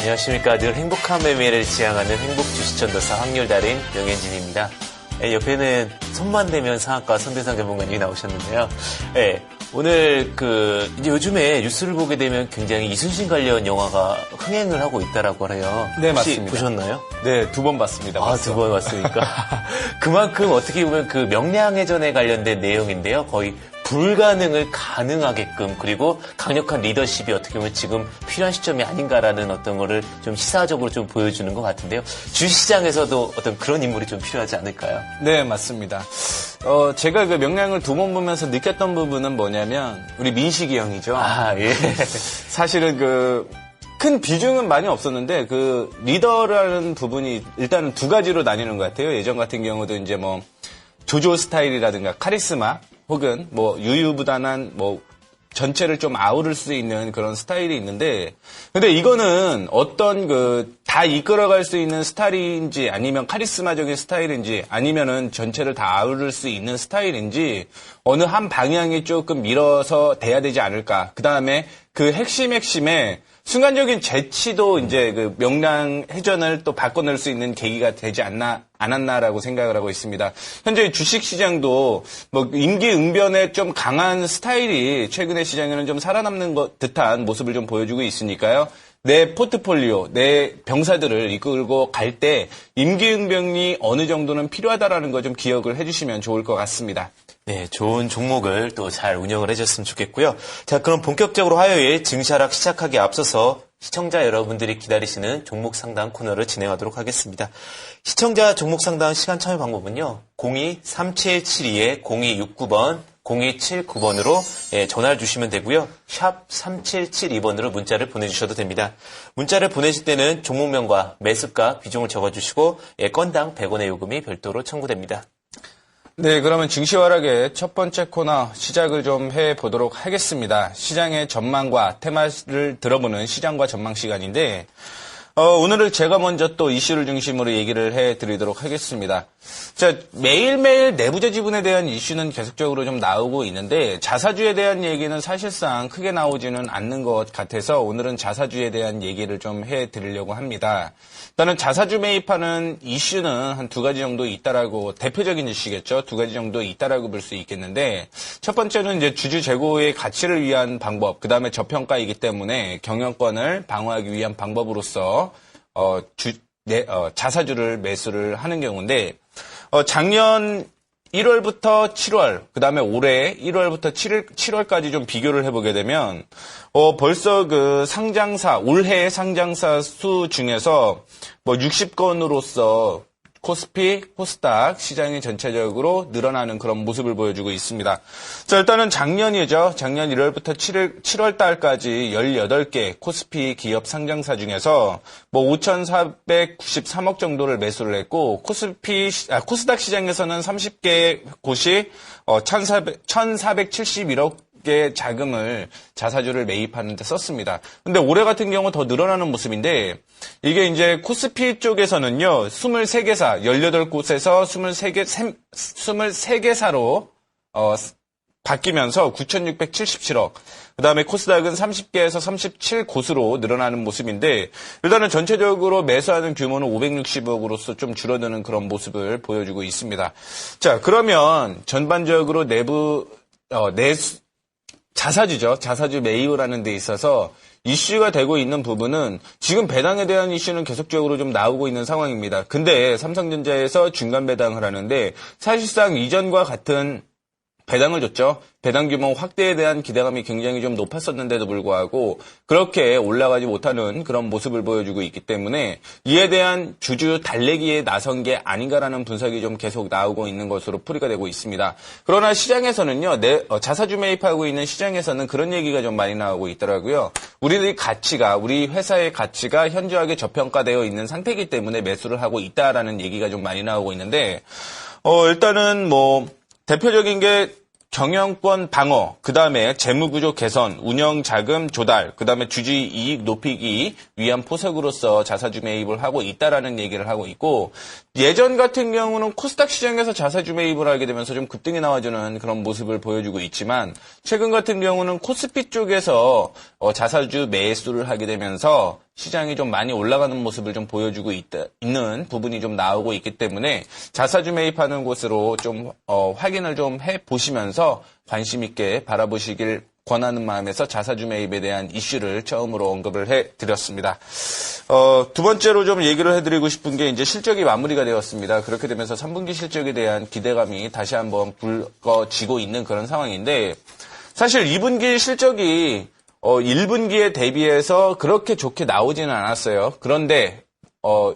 안녕하십니까. 늘 행복한 매매를 지향하는 행복주식전도사 확률달인 명현진입니다. 옆에는 손만 대면 상한가 손대상 전문가님이 나오셨는데요. 오늘 이제 요즘에 뉴스를 보게 되면 굉장히 이순신 관련 영화가 흥행을 하고 있다라고 해요. 네, 혹시 맞습니다. 보셨나요? 네, 2번 봤습니다. 아, 2번 봤으니까. 그만큼 어떻게 보면 그 명량해전에 관련된 내용인데요. 거의 불가능을 가능하게끔, 그리고 강력한 리더십이 어떻게 보면 지금 필요한 시점이 아닌가라는 어떤 거를 좀 시사적으로 좀 보여주는 것 같은데요. 주식시장에서도 어떤 그런 인물이 좀 필요하지 않을까요? 네, 맞습니다. 제가 그 명량을 2번 보면서 느꼈던 부분은 뭐냐면, 우리 민식이 형이죠. 아, 예. 사실은 큰 비중은 많이 없었는데, 리더라는 부분이 일단은 두 가지로 나뉘는 것 같아요. 예전 같은 경우도 이제 조조 스타일이라든가 카리스마, 혹은 유유부단한 전체를 좀 아우를 수 있는 그런 스타일이 있는데, 근데 이거는 어떤 다 이끌어갈 수 있는 스타일인지, 아니면 카리스마적인 스타일인지, 아니면은 전체를 다 아우를 수 있는 스타일인지, 어느 한 방향이 조금 밀어서 돼야 되지 않을까. 그 다음에 그 핵심에 순간적인 재치도 이제 명량 해전을 또 바꿔낼 수 있는 계기가 되지 않았나라고 생각을 하고 있습니다. 현재 주식 시장도 임기응변에 좀 강한 스타일이 최근에 시장에는 좀 살아남는 듯한 모습을 좀 보여주고 있으니까요. 내 포트폴리오, 내 병사들을 이끌고 갈 때 임기응변이 어느 정도는 필요하다라는 거 좀 기억을 해주시면 좋을 것 같습니다. 네, 좋은 종목을 또 잘 운영을 해줬으면 좋겠고요. 자, 그럼 본격적으로 화요일 증시하락 시작하기에 앞서서 시청자 여러분들이 기다리시는 종목 상담 코너를 진행하도록 하겠습니다. 시청자 종목 상담 시간 참여 방법은요. 02-3772-0269번, 0279번으로 전화를 주시면 되고요. 샵 3772번으로 문자를 보내주셔도 됩니다. 문자를 보내실 때는 종목명과 매수가, 비중을 적어주시고 건당 100원의 요금이 별도로 청구됩니다. 네, 그러면 증시 하락의 첫 번째 코너 시작을 좀 해보도록 하겠습니다. 시장의 전망과 테마를 들어보는 시장과 전망 시간인데, 오늘은 제가 먼저 또 이슈를 중심으로 얘기를 해드리도록 하겠습니다. 자, 매일매일 내부자 지분에 대한 이슈는 계속적으로 좀 나오고 있는데, 자사주에 대한 얘기는 사실상 크게 나오지는 않는 것 같아서 오늘은 자사주에 대한 얘기를 좀 해드리려고 합니다. 일단은 자사주 매입하는 이슈는 한 두 가지 정도 있다라고, 대표적인 이슈겠죠. 두 가지 정도 있다라고 볼 수 있겠는데, 첫 번째는 이제 주주 재고의 가치를 위한 방법, 그 다음에 저평가이기 때문에 경영권을 방어하기 위한 방법으로서 자사주를 매수를 하는 경우인데, 작년 1월부터 7월, 그 다음에 올해 1월부터 7월까지 좀 비교를 해보게 되면, 벌써 올해 상장사 수 중에서 60건으로서 코스피, 코스닥 시장이 전체적으로 늘어나는 그런 모습을 보여주고 있습니다. 자, 일단은 작년이죠. 작년 1월부터 7월 달까지 18개 코스피 기업 상장사 중에서 5,493억 정도를 매수를 했고, 코스닥 시장에서는 30개 곳이 1,471억 개 자금을 자사주를 매입하는 데 썼습니다. 근데 올해 같은 경우 더 늘어나는 모습인데, 이게 이제 코스피 쪽에서는요, 23개사, 18곳에서 23개사로, 바뀌면서 9,677억. 그 다음에 코스닥은 30개에서 37곳으로 늘어나는 모습인데, 일단은 전체적으로 매수하는 규모는 560억으로서 좀 줄어드는 그런 모습을 보여주고 있습니다. 자, 그러면 전반적으로 자사주죠. 자사주 매입을 하는 데 있어서 이슈가 되고 있는 부분은 지금 배당에 대한 이슈는 계속적으로 좀 나오고 있는 상황입니다. 근데 삼성전자에서 중간 배당을 하는데 사실상 이전과 같은 배당을 줬죠. 배당 규모 확대에 대한 기대감이 굉장히 좀 높았었는데도 불구하고 그렇게 올라가지 못하는 그런 모습을 보여주고 있기 때문에 이에 대한 주주 달래기에 나선 게 아닌가라는 분석이 좀 계속 나오고 있는 것으로 풀이가 되고 있습니다. 그러나 시장에서는요, 자사주 매입하고 있는 시장에서는 그런 얘기가 좀 많이 나오고 있더라고요. 우리 회사의 가치가 현저하게 저평가되어 있는 상태이기 때문에 매수를 하고 있다라는 얘기가 좀 많이 나오고 있는데, 일단은 대표적인 게 경영권 방어, 그 다음에 재무구조 개선, 운영자금 조달, 그 다음에 주주의 이익 높이기 위한 포석으로서 자사주 매입을 하고 있다라는 얘기를 하고 있고, 예전 같은 경우는 코스닥 시장에서 자사주 매입을 하게 되면서 좀 급등이 나와주는 그런 모습을 보여주고 있지만, 최근 같은 경우는 코스피 쪽에서 자사주 매수를 하게 되면서 시장이 좀 많이 올라가는 모습을 좀 보여주고 있는 부분이 좀 나오고 있기 때문에 자사주 매입하는 곳으로 좀 확인을 좀 해보시면서 관심 있게 바라보시길 권하는 마음에서 자사주 매입에 대한 이슈를 처음으로 언급을 해드렸습니다. 두 번째로 좀 얘기를 해드리고 싶은 게 이제 실적이 마무리가 되었습니다. 그렇게 되면서 3분기 실적에 대한 기대감이 다시 한번 불거지고 있는 그런 상황인데 사실 2분기 실적이 1분기에 대비해서 그렇게 좋게 나오지는 않았어요. 그런데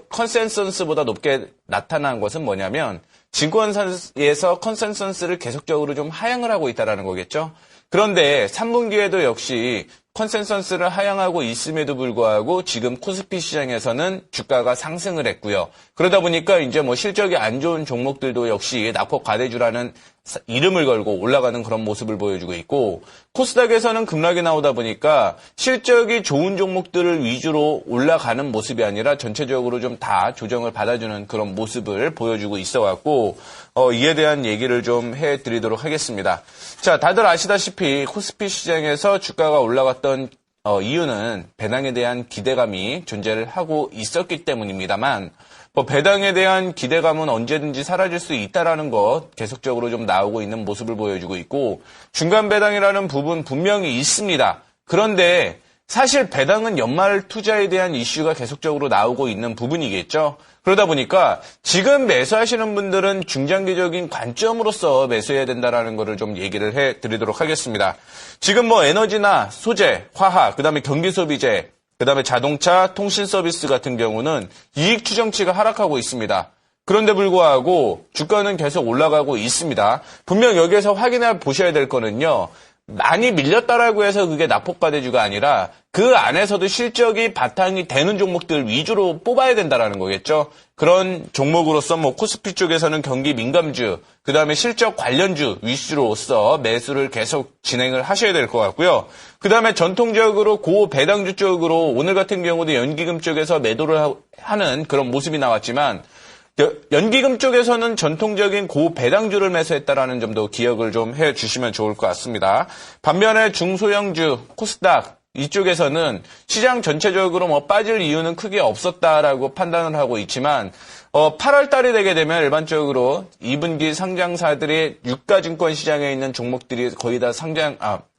컨센서스보다 높게 나타난 것은 뭐냐면 증권사에서 컨센서스를 계속적으로 좀 하향을 하고 있다는 거겠죠. 그런데 3분기에도 역시 컨센서스를 하향하고 있음에도 불구하고 지금 코스피 시장에서는 주가가 상승을 했고요. 그러다 보니까 이제 뭐 실적이 안 좋은 종목들도 역시 낙폭 과대주라는 이름을 걸고 올라가는 그런 모습을 보여주고 있고 코스닥에서는 급락이 나오다 보니까 실적이 좋은 종목들을 위주로 올라가는 모습이 아니라 전체적으로 좀 다 조정을 받아주는 그런 모습을 보여주고 있어갖고 이에 대한 얘기를 좀 해드리도록 하겠습니다. 자, 다들 아시다시피 코스피 시장에서 주가가 올라갔던 이유는 배당에 대한 기대감이 존재를 하고 있었기 때문입니다만 배당에 대한 기대감은 언제든지 사라질 수 있다라는 것 계속적으로 좀 나오고 있는 모습을 보여주고 있고 중간 배당이라는 부분 분명히 있습니다. 그런데 사실 배당은 연말 투자에 대한 이슈가 계속적으로 나오고 있는 부분이겠죠. 그러다 보니까 지금 매수하시는 분들은 중장기적인 관점으로서 매수해야 된다라는 것을 좀 얘기를 해드리도록 하겠습니다. 지금 뭐 에너지나 소재, 화학, 그다음에 경기소비재, 그다음에 자동차, 통신 서비스 같은 경우는 이익 추정치가 하락하고 있습니다. 그런데 불구하고 주가는 계속 올라가고 있습니다. 분명 여기에서 확인해 보셔야 될 거는요. 많이 밀렸다라고 해서 그게 낙폭과대주가 아니라 그 안에서도 실적이 바탕이 되는 종목들 위주로 뽑아야 된다라는 거겠죠. 그런 종목으로서 뭐 코스피 쪽에서는 경기 민감주, 그다음에 실적 관련주 위주로서 매수를 계속 진행을 하셔야 될 것 같고요. 그다음에 전통적으로 고배당주 쪽으로 오늘 같은 경우도 연기금 쪽에서 매도를 하는 그런 모습이 나왔지만 연기금 쪽에서는 전통적인 고배당주를 매수했다라는 점도 기억을 좀 해주시면 좋을 것 같습니다. 반면에 중소형주, 코스닥 이쪽에서는 시장 전체적으로 뭐 빠질 이유는 크게 없었다라고 판단을 하고 있지만 8월 달이 되게 되면 일반적으로 2분기 상장사들의 유가증권 시장에 있는 종목들이 거의 다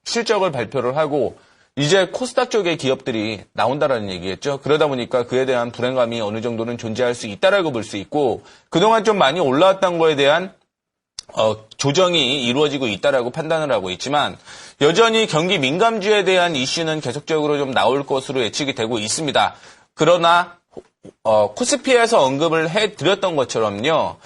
실적을 발표를 하고 이제 코스닥 쪽의 기업들이 나온다라는 얘기겠죠. 그러다 보니까 그에 대한 불안감이 어느 정도는 존재할 수 있다라고 볼 수 있고 그동안 좀 많이 올라왔던 거에 대한 조정이 이루어지고 있다라고 판단을 하고 있지만 여전히 경기 민감주에 대한 이슈는 계속적으로 좀 나올 것으로 예측이 되고 있습니다. 그러나 코스피에서 언급을 해드렸던 것처럼요.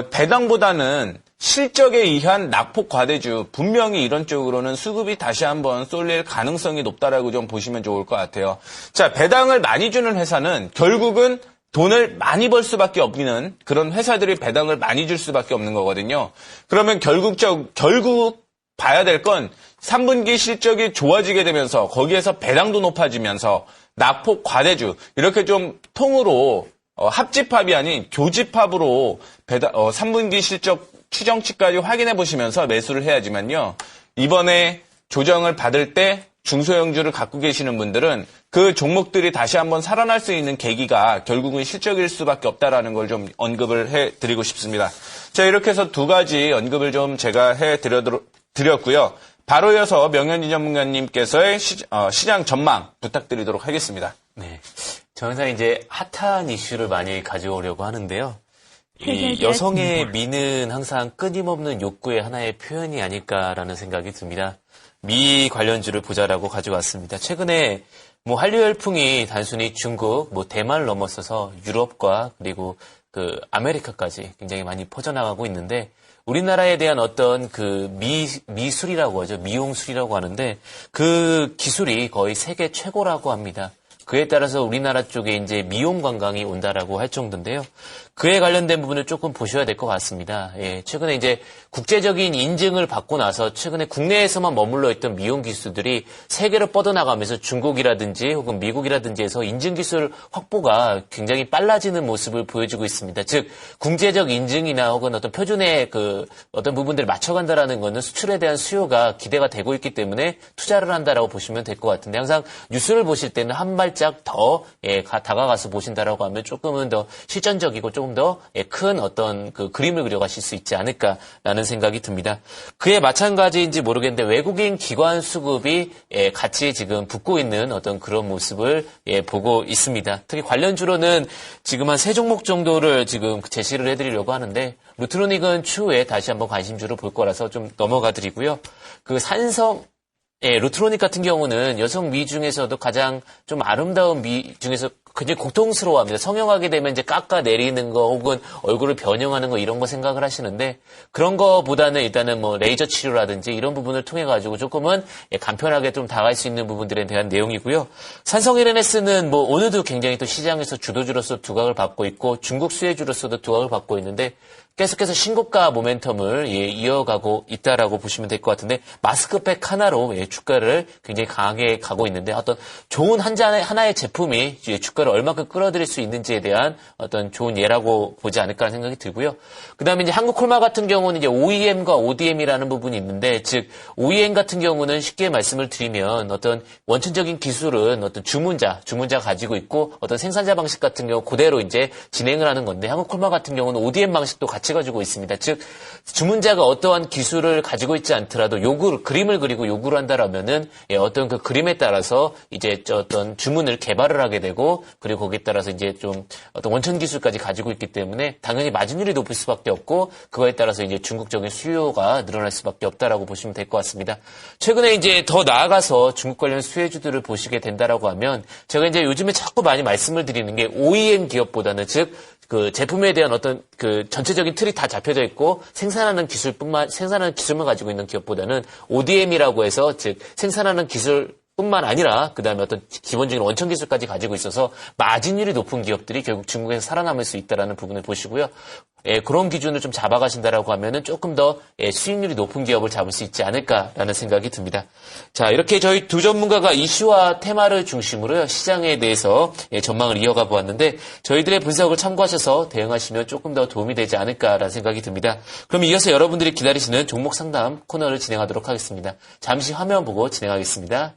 배당보다는 실적에 의한 낙폭 과대주 분명히 이런 쪽으로는 수급이 다시 한번 쏠릴 가능성이 높다라고 좀 보시면 좋을 것 같아요. 자, 배당을 많이 주는 회사는 결국은 돈을 많이 벌 수밖에 없는 그런 회사들이 배당을 많이 줄 수밖에 없는 거거든요. 그러면 결국 봐야 될 건 3분기 실적이 좋아지게 되면서 거기에서 배당도 높아지면서 낙폭 과대주 이렇게 좀 통으로 합집합이 아닌 교집합으로 3분기 실적 추정치까지 확인해 보시면서 매수를 해야지만요. 이번에 조정을 받을 때 중소형주를 갖고 계시는 분들은 그 종목들이 다시 한번 살아날 수 있는 계기가 결국은 실적일 수밖에 없다라는 걸 좀 언급을 해드리고 싶습니다. 자, 이렇게 해서 두 가지 언급을 좀 제가 해드렸고요. 바로 이어서 명현진 전문가님께서의 시장 전망 부탁드리도록 하겠습니다. 네, 저는 항상 이제 핫한 이슈를 많이 가져오려고 하는데요. 이 여성의 미는 항상 끊임없는 욕구의 하나의 표현이 아닐까라는 생각이 듭니다. 미 관련주를 보자라고 가져왔습니다. 최근에 뭐 한류 열풍이 단순히 중국, 뭐 대만을 넘어서서 유럽과 그리고 그 아메리카까지 굉장히 많이 퍼져나가고 있는데 우리나라에 대한 어떤 그 미술이라고 하죠. 미용술이라고 하는데 그 기술이 거의 세계 최고라고 합니다. 그에 따라서 우리나라 쪽에 이제 미용 관광이 온다라고 할 정도인데요. 그에 관련된 부분을 조금 보셔야 될 것 같습니다. 예, 최근에 이제 국제적인 인증을 받고 나서 최근에 국내에서만 머물러 있던 미용 기술들이 세계로 뻗어나가면서 중국이라든지 혹은 미국이라든지에서 인증 기술 확보가 굉장히 빨라지는 모습을 보여주고 있습니다. 즉 국제적 인증이나 혹은 어떤 표준의 그 어떤 부분들을 맞춰간다라는 것은 수출에 대한 수요가 기대가 되고 있기 때문에 투자를 한다라고 보시면 될 것 같은데 항상 뉴스를 보실 때는 한 발짝 살짝 더 다가가서 보신다라고 하면 조금은 더 실전적이고 조금 더 큰 어떤 그 그림을 그려가실 수 있지 않을까라는 생각이 듭니다. 그에 마찬가지인지 모르겠는데 외국인 기관 수급이 같이 지금 붙고 있는 어떤 그런 모습을 보고 있습니다. 특히 관련주로는 지금 한 3종목 정도를 지금 제시를 해드리려고 하는데 루트로닉은 추후에 다시 한번 관심주로 볼 거라서 좀 넘어가 드리고요. 그 산성 루트로닉 같은 경우는 여성 미 중에서도 가장 좀 아름다운 미 중에서 굉장히 고통스러워합니다. 성형하게 되면 이제 깎아내리는 거 혹은 얼굴을 변형하는 거 이런 거 생각을 하시는데 그런 거보다는 일단은 뭐 레이저 치료라든지 이런 부분을 통해 가지고 조금은 간편하게 좀 다가갈 수 있는 부분들에 대한 내용이고요. 산성 LNS는 뭐 오늘도 굉장히 또 시장에서 주도주로서 두각을 받고 있고 중국 수혜주로서도 두각을 받고 있는데 계속해서 신고가 모멘텀을 이어가고 있다라고 보시면 될 것 같은데 마스크팩 하나로 주가를 굉장히 강하게 가고 있는데 어떤 좋은 하나의 제품이 주가를 얼마큼 끌어들일 수 있는지에 대한 어떤 좋은 예라고 보지 않을까 하는 생각이 들고요. 그다음에 이제 한국콜마 같은 경우는 이제 OEM과 ODM이라는 부분이 있는데 즉 OEM 같은 경우는 쉽게 말씀을 드리면 어떤 원천적인 기술은 어떤 주문자가 가지고 있고 어떤 생산자 방식 같은 경우 그대로 이제 진행을 하는 건데 한국콜마 같은 경우는 ODM 방식도 같이 가지고 있습니다. 즉 주문자가 어떠한 기술을 가지고 있지 않더라도 그림을 그리고 요구를 한다라면은 어떤 그 그림에 따라서 이제 어떤 주문을 개발을 하게 되고 그리고 거기에 따라서 이제 좀 어떤 원천 기술까지 가지고 있기 때문에 당연히 마진율이 높을 수밖에 없고 그거에 따라서 이제 중국적인 수요가 늘어날 수밖에 없다라고 보시면 될 것 같습니다. 최근에 이제 더 나아가서 중국 관련 수혜주들을 보시게 된다라고 하면 제가 이제 요즘에 자꾸 많이 말씀을 드리는 게 OEM 기업보다는 즉 그 제품에 대한 어떤 그 전체적인 틀이 다 잡혀져 있고 생산하는 기술만 가지고 있는 기업보다는 ODM이라고 해서 즉 생산하는 기술뿐만 아니라 그다음에 어떤 기본적인 원천 기술까지 가지고 있어서 마진율이 높은 기업들이 결국 중국에서 살아남을 수 있다라는 부분을 보시고요. 그런 기준을 좀 잡아가신다라고 하면은 조금 더 수익률이 높은 기업을 잡을 수 있지 않을까라는 생각이 듭니다. 자, 이렇게 저희 두 전문가가 이슈와 테마를 중심으로요, 시장에 대해서 전망을 이어가 보았는데, 저희들의 분석을 참고하셔서 대응하시면 조금 더 도움이 되지 않을까라는 생각이 듭니다. 그럼 이어서 여러분들이 기다리시는 종목 상담 코너를 진행하도록 하겠습니다. 잠시 화면 보고 진행하겠습니다.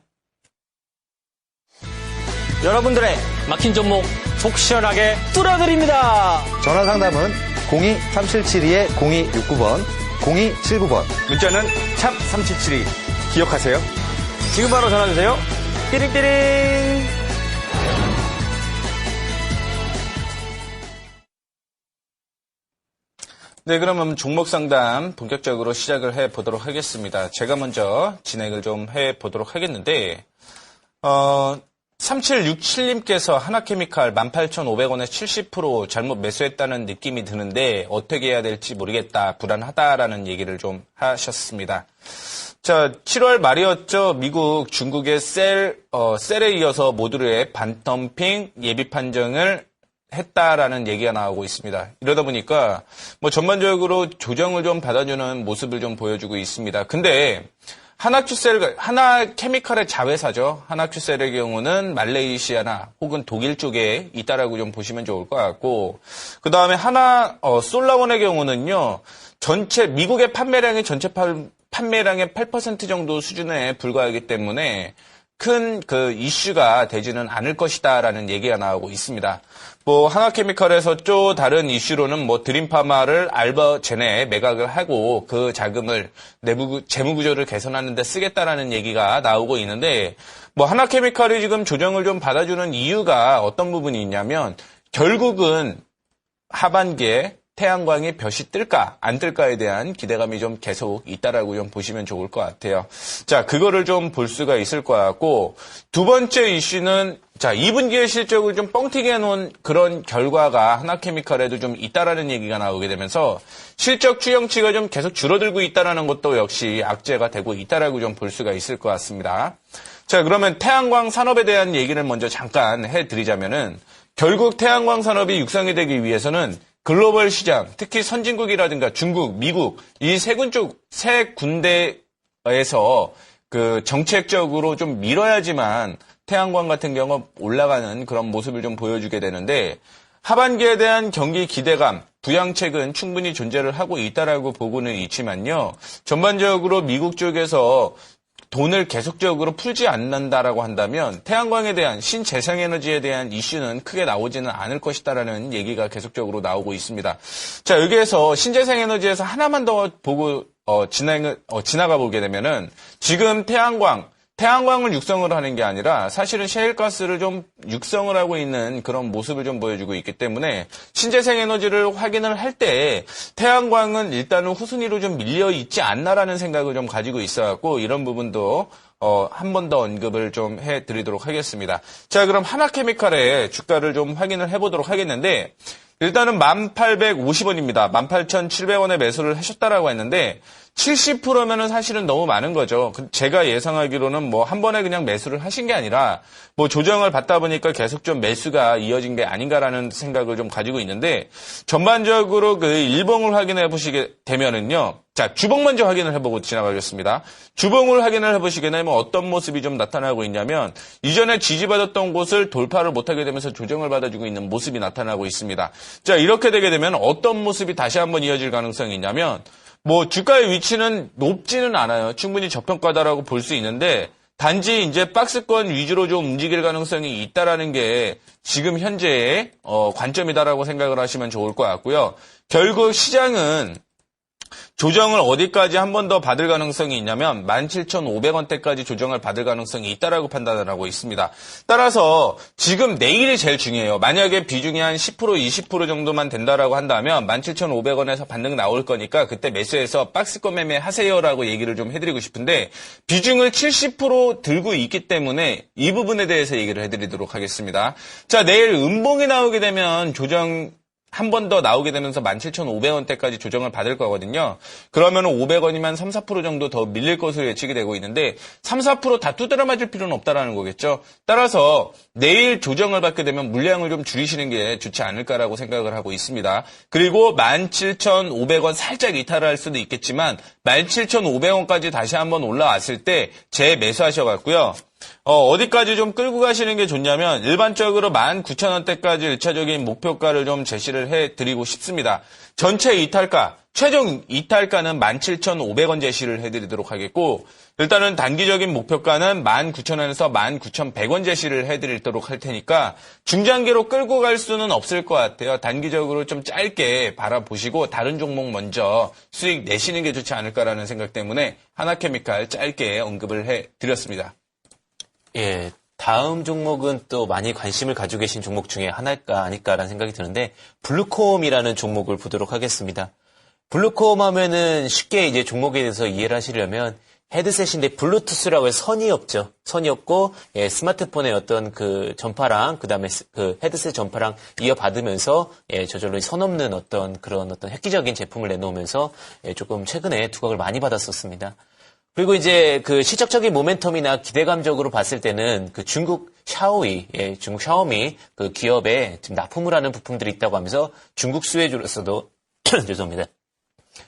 여러분들의 막힌 종목 속 시원하게 뚫어드립니다. 전화 상담은 02-3772-0269번, 0279번. 문자는 샵 3772 기억하세요. 지금 바로 전화주세요. 띠링띠링. 네, 그러면 종목 상담 본격적으로 시작을 해보도록 하겠습니다. 제가 먼저 진행을 좀 해보도록 하겠는데 3767님께서 하나케미칼 18,500원에 70% 잘못 매수했다는 느낌이 드는데 어떻게 해야 될지 모르겠다, 불안하다라는 얘기를 좀 하셨습니다. 자, 7월 말이었죠. 미국, 중국의 셀에 이어서 모두의 반덤핑 예비 판정을 했다라는 얘기가 나오고 있습니다. 이러다 보니까 뭐 전반적으로 조정을 좀 받아주는 모습을 좀 보여주고 있습니다. 근데 하나케미칼의 자회사죠. 하나큐셀의 경우는 말레이시아나 혹은 독일 쪽에 있다라고 좀 보시면 좋을 것 같고, 그 다음에 솔라원의 경우는요, 미국의 판매량이 전체 판매량의 8% 정도 수준에 불과하기 때문에 큰 그 이슈가 되지는 않을 것이다라는 얘기가 나오고 있습니다. 뭐 하나케미칼에서 또 다른 이슈로는 뭐 드림파마를 알버젠에 매각을 하고 그 자금을 내부 재무 구조를 개선하는 데 쓰겠다라는 얘기가 나오고 있는데, 뭐 하나케미칼이 지금 조정을 좀 받아주는 이유가 어떤 부분이 있냐면 결국은 하반기에 태양광이 볕이 뜰까 안 뜰까에 대한 기대감이 좀 계속 있다라고 좀 보시면 좋을 것 같아요. 자, 그거를 좀 볼 수가 있을 것 같고, 두 번째 이슈는 2분기의 실적을 좀 뻥튀기 해놓은 그런 결과가 하나케미칼에도 좀 있다라는 얘기가 나오게 되면서 실적 추정치가 좀 계속 줄어들고 있다라는 것도 역시 악재가 되고 있다라고 좀 볼 수가 있을 것 같습니다. 자, 그러면 태양광 산업에 대한 얘기를 먼저 잠깐 해드리자면은 결국 태양광 산업이 육성이 되기 위해서는 글로벌 시장, 특히 선진국이라든가 중국, 미국, 이 세 군데에서 그 정책적으로 좀 밀어야지만 태양광 같은 경우 올라가는 그런 모습을 좀 보여주게 되는데, 하반기에 대한 경기 기대감, 부양책은 충분히 존재를 하고 있다라고 보고는 있지만요, 전반적으로 미국 쪽에서 돈을 계속적으로 풀지 않는다라고 한다면 태양광에 대한 신재생에너지에 대한 이슈는 크게 나오지는 않을 것이다라는 얘기가 계속적으로 나오고 있습니다. 자, 여기에서 신재생에너지에서 하나만 더 보고 지나가 보게 되면은 지금 태양광을 육성을 하는 게 아니라 사실은 셰일가스를 좀 육성을 하고 있는 그런 모습을 좀 보여주고 있기 때문에 신재생 에너지를 확인을 할 때 태양광은 일단은 후순위로 좀 밀려 있지 않나라는 생각을 좀 가지고 있어갖고 이런 부분도 한 번 더 언급을 좀 해드리도록 하겠습니다. 자, 그럼 하나케미칼의 주가를 좀 확인을 해보도록 하겠는데 일단은 1850원입니다. 18,700원에 매수를 하셨다라고 했는데 70%면은 사실은 너무 많은 거죠. 제가 예상하기로는 뭐 한 번에 그냥 매수를 하신 게 아니라 뭐 조정을 받다 보니까 계속 좀 매수가 이어진 게 아닌가라는 생각을 좀 가지고 있는데 전반적으로 그 일봉을 확인해 보시게 되면은요. 자, 주봉 먼저 확인을 해보고 지나가겠습니다. 주봉을 확인을 해보시게 되면 어떤 모습이 좀 나타나고 있냐면 이전에 지지받았던 곳을 돌파를 못하게 되면서 조정을 받아주고 있는 모습이 나타나고 있습니다. 자, 이렇게 되게 되면 어떤 모습이 다시 한번 이어질 가능성이 있냐면 뭐 주가의 위치는 높지는 않아요. 충분히 저평가다라고 볼 수 있는데 단지 이제 박스권 위주로 좀 움직일 가능성이 있다라는 게 지금 현재의 관점이다라고 생각을 하시면 좋을 것 같고요. 결국 시장은 조정을 어디까지 한 번 더 받을 가능성이 있냐면 17,500원대까지 조정을 받을 가능성이 있다라고 판단을 하고 있습니다. 따라서 지금 내일이 제일 중요해요. 만약에 비중이 한 10%, 20% 정도만 된다라고 한다면 17,500원에서 반등 나올 거니까 그때 매수해서 박스권 매매 하세요라고 얘기를 좀 해드리고 싶은데 비중을 70% 들고 있기 때문에 이 부분에 대해서 얘기를 해드리도록 하겠습니다. 자, 내일 음봉이 나오게 되면 조정 한 번 더 나오게 되면서 17,500원대까지 조정을 받을 거거든요. 그러면 500원이면 3, 4% 정도 더 밀릴 것으로 예측이 되고 있는데 3, 4% 두드려 맞을 필요는 없다라는 거겠죠. 따라서 내일 조정을 받게 되면 물량을 좀 줄이시는 게 좋지 않을까라고 생각을 하고 있습니다. 그리고 17,500원 살짝 이탈할 수도 있겠지만 17,500원까지 다시 한번 올라왔을 때 재매수하셔갖고요. 어디까지 좀 끌고 가시는 게 좋냐면 일반적으로 19,000원대까지 1차적인 목표가를 좀 제시를 해드리고 싶습니다. 전체 이탈가, 최종 이탈가는 17,500원 제시를 해드리도록 하겠고 일단은 단기적인 목표가는 19,000원에서 19,100원 제시를 해드리도록 할 테니까 중장기로 끌고 갈 수는 없을 것 같아요. 단기적으로 좀 짧게 바라보시고 다른 종목 먼저 수익 내시는 게 좋지 않을까라는 생각 때문에 하나케미칼 짧게 언급을 해드렸습니다. 예, 다음 종목은 또 많이 관심을 가지고 계신 종목 중에 하나일까 아닐까라는 생각이 드는데 블루콤이라는 종목을 보도록 하겠습니다. 블루콤 하면은 쉽게 이제 종목에 대해서 이해를 하시려면 헤드셋인데 블루투스라고 해서 선이 없죠. 선이 없고 예, 스마트폰의 어떤 그 전파랑 그다음에 그 헤드셋 전파랑 이어받으면서 예, 저절로 선 없는 어떤 그런 어떤 획기적인 제품을 내놓으면서 예, 조금 최근에 두각을 많이 받았었습니다. 그리고 이제 그 실적적인 모멘텀이나 기대감적으로 봤을 때는 그 중국 샤오이, 예, 중국 샤오미 그 기업에 지금 납품을 하는 부품들이 있다고 하면서 중국 수혜주로서도 죄송합니다.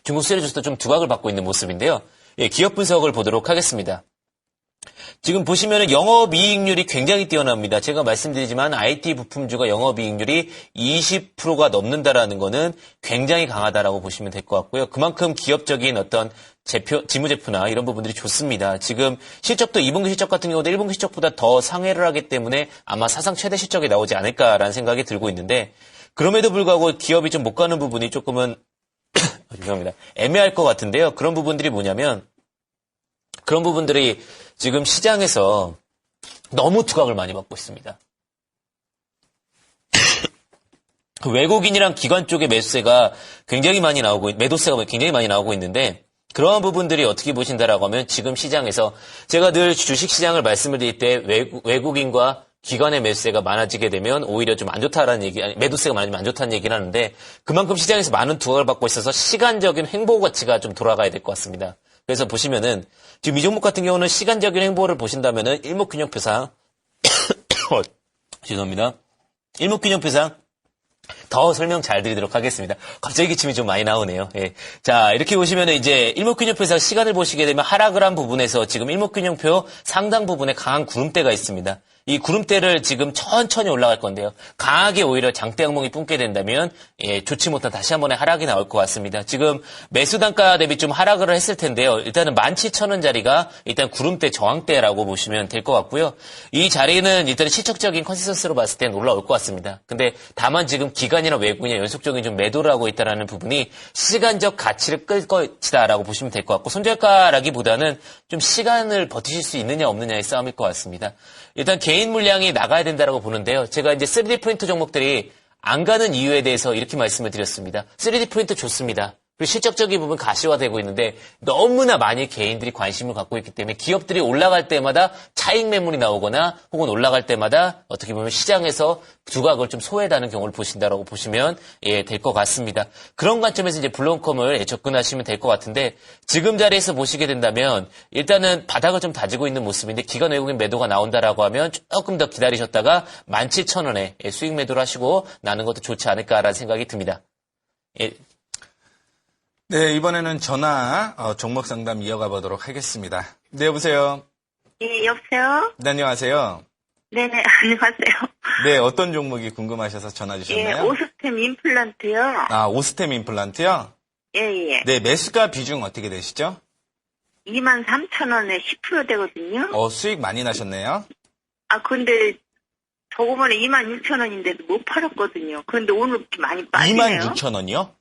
중국 수혜주로서도 좀 두각을 받고 있는 모습인데요. 예, 기업 분석을 보도록 하겠습니다. 지금 보시면은 영업이익률이 굉장히 뛰어납니다. 제가 말씀드리지만 IT 부품주가 영업이익률이 20%가 넘는다라는 거는 굉장히 강하다라고 보시면 될 것 같고요. 그만큼 기업적인 어떤 지무제표나 이런 부분들이 좋습니다. 지금 실적도 2분기 실적 같은 경우도 1분기 실적보다 더 상회를 하기 때문에 아마 사상 최대 실적이 나오지 않을까라는 생각이 들고 있는데 그럼에도 불구하고 기업이 좀 못 가는 부분이 조금은 죄송합니다. 애매할 것 같은데요. 그런 부분들이 뭐냐면 그런 부분들이 지금 시장에서 너무 두각을 많이 받고 있습니다. 외국인이랑 기관 쪽의 매수세가 굉장히 많이 나오고, 매도세가 굉장히 많이 나오고 있는데, 그러한 부분들이 어떻게 보신다라고 하면 지금 시장에서 제가 늘 주식시장을 말씀을 드릴 때 외국인과 기관의 매수세가 많아지게 되면 오히려 좀 안 좋다라는 얘기, 매도세가 많아지면 안 좋다는 얘기를 하는데 그만큼 시장에서 많은 두각을 받고 있어서 시간적인 횡보 가치가 좀 돌아가야 될 것 같습니다. 그래서 보시면은 지금 이 종목 같은 경우는 시간적인 횡보를 보신다면은 일목균형표상 죄송합니다. 일목균형표상 더 설명 잘 드리도록 하겠습니다. 갑자기 기침이 좀 많이 나오네요. 예. 자, 이렇게 보시면은 이제 일목균형표상 시간을 보시게 되면 하락을 한 부분에서 지금 일목균형표 상당 부분에 강한 구름대가 있습니다. 이 구름대를 지금 천천히 올라갈 건데요. 강하게 오히려 장대 항목이 뿜게 된다면 좋지 못한 다시 한 번의 하락이 나올 것 같습니다. 지금 매수 단가 대비 좀 하락을 했을 텐데요. 일단은 17,000원 자리가 일단 구름대 저항대라고 보시면 될 것 같고요. 이 자리는 일단 실적적인 컨센서스로 봤을 땐 올라올 것 같습니다. 근데 다만 지금 기관이나 외국인이 연속적인 좀 매도를 하고 있다는 부분이 시간적 가치를 끌 것이다라고 보시면 될 것 같고 손절가라기보다는 좀 시간을 버티실 수 있느냐 없느냐의 싸움일 것 같습니다. 일단 개인 물량이 나가야 된다라고 보는데요. 제가 이제 3D 프린터 종목들이 안 가는 이유에 대해서 이렇게 말씀을 드렸습니다. 3D 프린터 좋습니다. 그리고 실적적인 부분 가시화되고 있는데 너무나 많이 개인들이 관심을 갖고 있기 때문에 기업들이 올라갈 때마다 차익 매물이 나오거나 혹은 올라갈 때마다 어떻게 보면 시장에서 두각을 좀 소외하는 경우를 보신다라고 보시면 될 것 같습니다. 그런 관점에서 이제 블록컴을 접근하시면 될 것 같은데 지금 자리에서 보시게 된다면 일단은 바닥을 좀 다지고 있는 모습인데 기관 외국인 매도가 나온다라고 하면 조금 더 기다리셨다가 17,000원에 수익 매도를 하시고 나는 것도 좋지 않을까라는 생각이 듭니다. 네, 이번에는 전화 종목 상담 이어가 보도록 하겠습니다. 네, 여보세요. 예, 여보세요? 네, 안녕하세요. 네네, 안녕하세요. 네, 어떤 종목이 궁금하셔서 전화 예, 주셨나요? 오스템 임플란트요. 아, 오스템 임플란트요? 예, 예. 네, 매수가 비중 어떻게 되시죠? 23,000원에 10% 되거든요. 수익 많이 나셨네요. 아, 근데 저번에 26,000원인데도 못 팔았거든요. 그런데 오늘 이렇게 많이 빠지네요. 26,000원이요?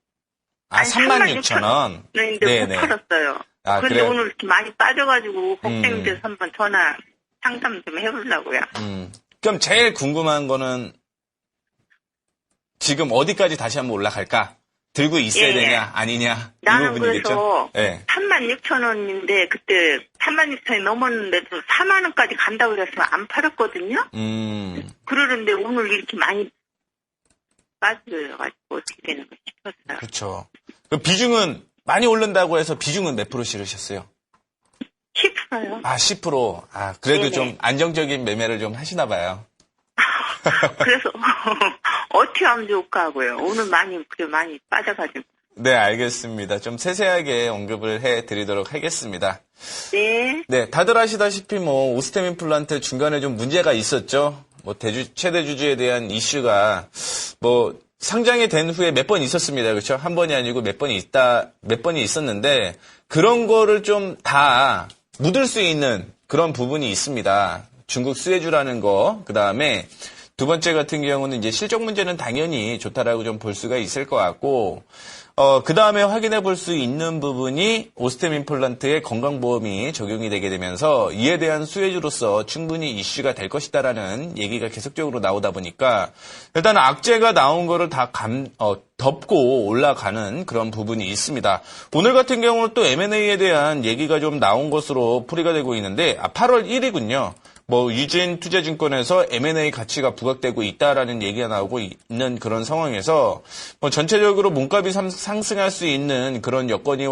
아, 아니, 36,000원. 근데 네네. 못 팔았어요. 아, 그런데 그래요? 오늘 이렇게 많이 빠져가지고 걱정돼서 한번 전화 상담 좀 해보려고요. 그럼 제일 궁금한 거는 지금 어디까지 다시 한번 올라갈까? 들고 있어야 예, 예. 되냐, 아니냐? 이 나는 부분이겠죠? 그래서 네. 36,000원인데 그때 36,000원이 넘었는데도 4만원까지 간다고 그랬으면 안 팔았거든요. 그러는데 오늘 이렇게 많이 빠져가지고 어떻게 되는 거 싶었어요. 그렇죠. 그 비중은 많이 오른다고 해서 비중은 몇 프로 실으셨어요? 10%요. 아, 10%. 아, 그래도 네네. 좀 안정적인 매매를 좀 하시나 봐요. 그래서 어떻게 하면 좋을까 하고요. 오늘 많이 빠져가지고. 네, 알겠습니다. 좀 세세하게 언급을 해드리도록 하겠습니다. 네. 네, 다들 아시다시피 오스템 임플란트 중간에 좀 문제가 있었죠. 최대 주주에 대한 이슈가 상장이 된 후에 몇 번 있었습니다. 그렇죠? 한 번이 아니고 몇 번이 있었는데 그런 거를 좀 다 묻을 수 있는 그런 부분이 있습니다. 중국 수혜주라는 거, 그 다음에 두 번째 같은 경우는 이제 실적 문제는 당연히 좋다라고 좀 볼 수가 있을 것 같고, 그 다음에 확인해 볼 수 있는 부분이 오스템 임플란트의 건강보험이 적용이 되게 되면서 이에 대한 수혜주로서 충분히 이슈가 될 것이다라는 얘기가 계속적으로 나오다 보니까 일단 악재가 나온 거를 다 덮고 올라가는 그런 부분이 있습니다. 오늘 같은 경우는 또 M&A에 대한 얘기가 좀 나온 것으로 풀이가 되고 있는데 8월 1일이군요. 유진 투자증권에서 M&A 가치가 부각되고 있다라는 얘기가 나오고 있는 그런 상황에서 전체적으로 몸값이 상승할 수 있는 그런 여건이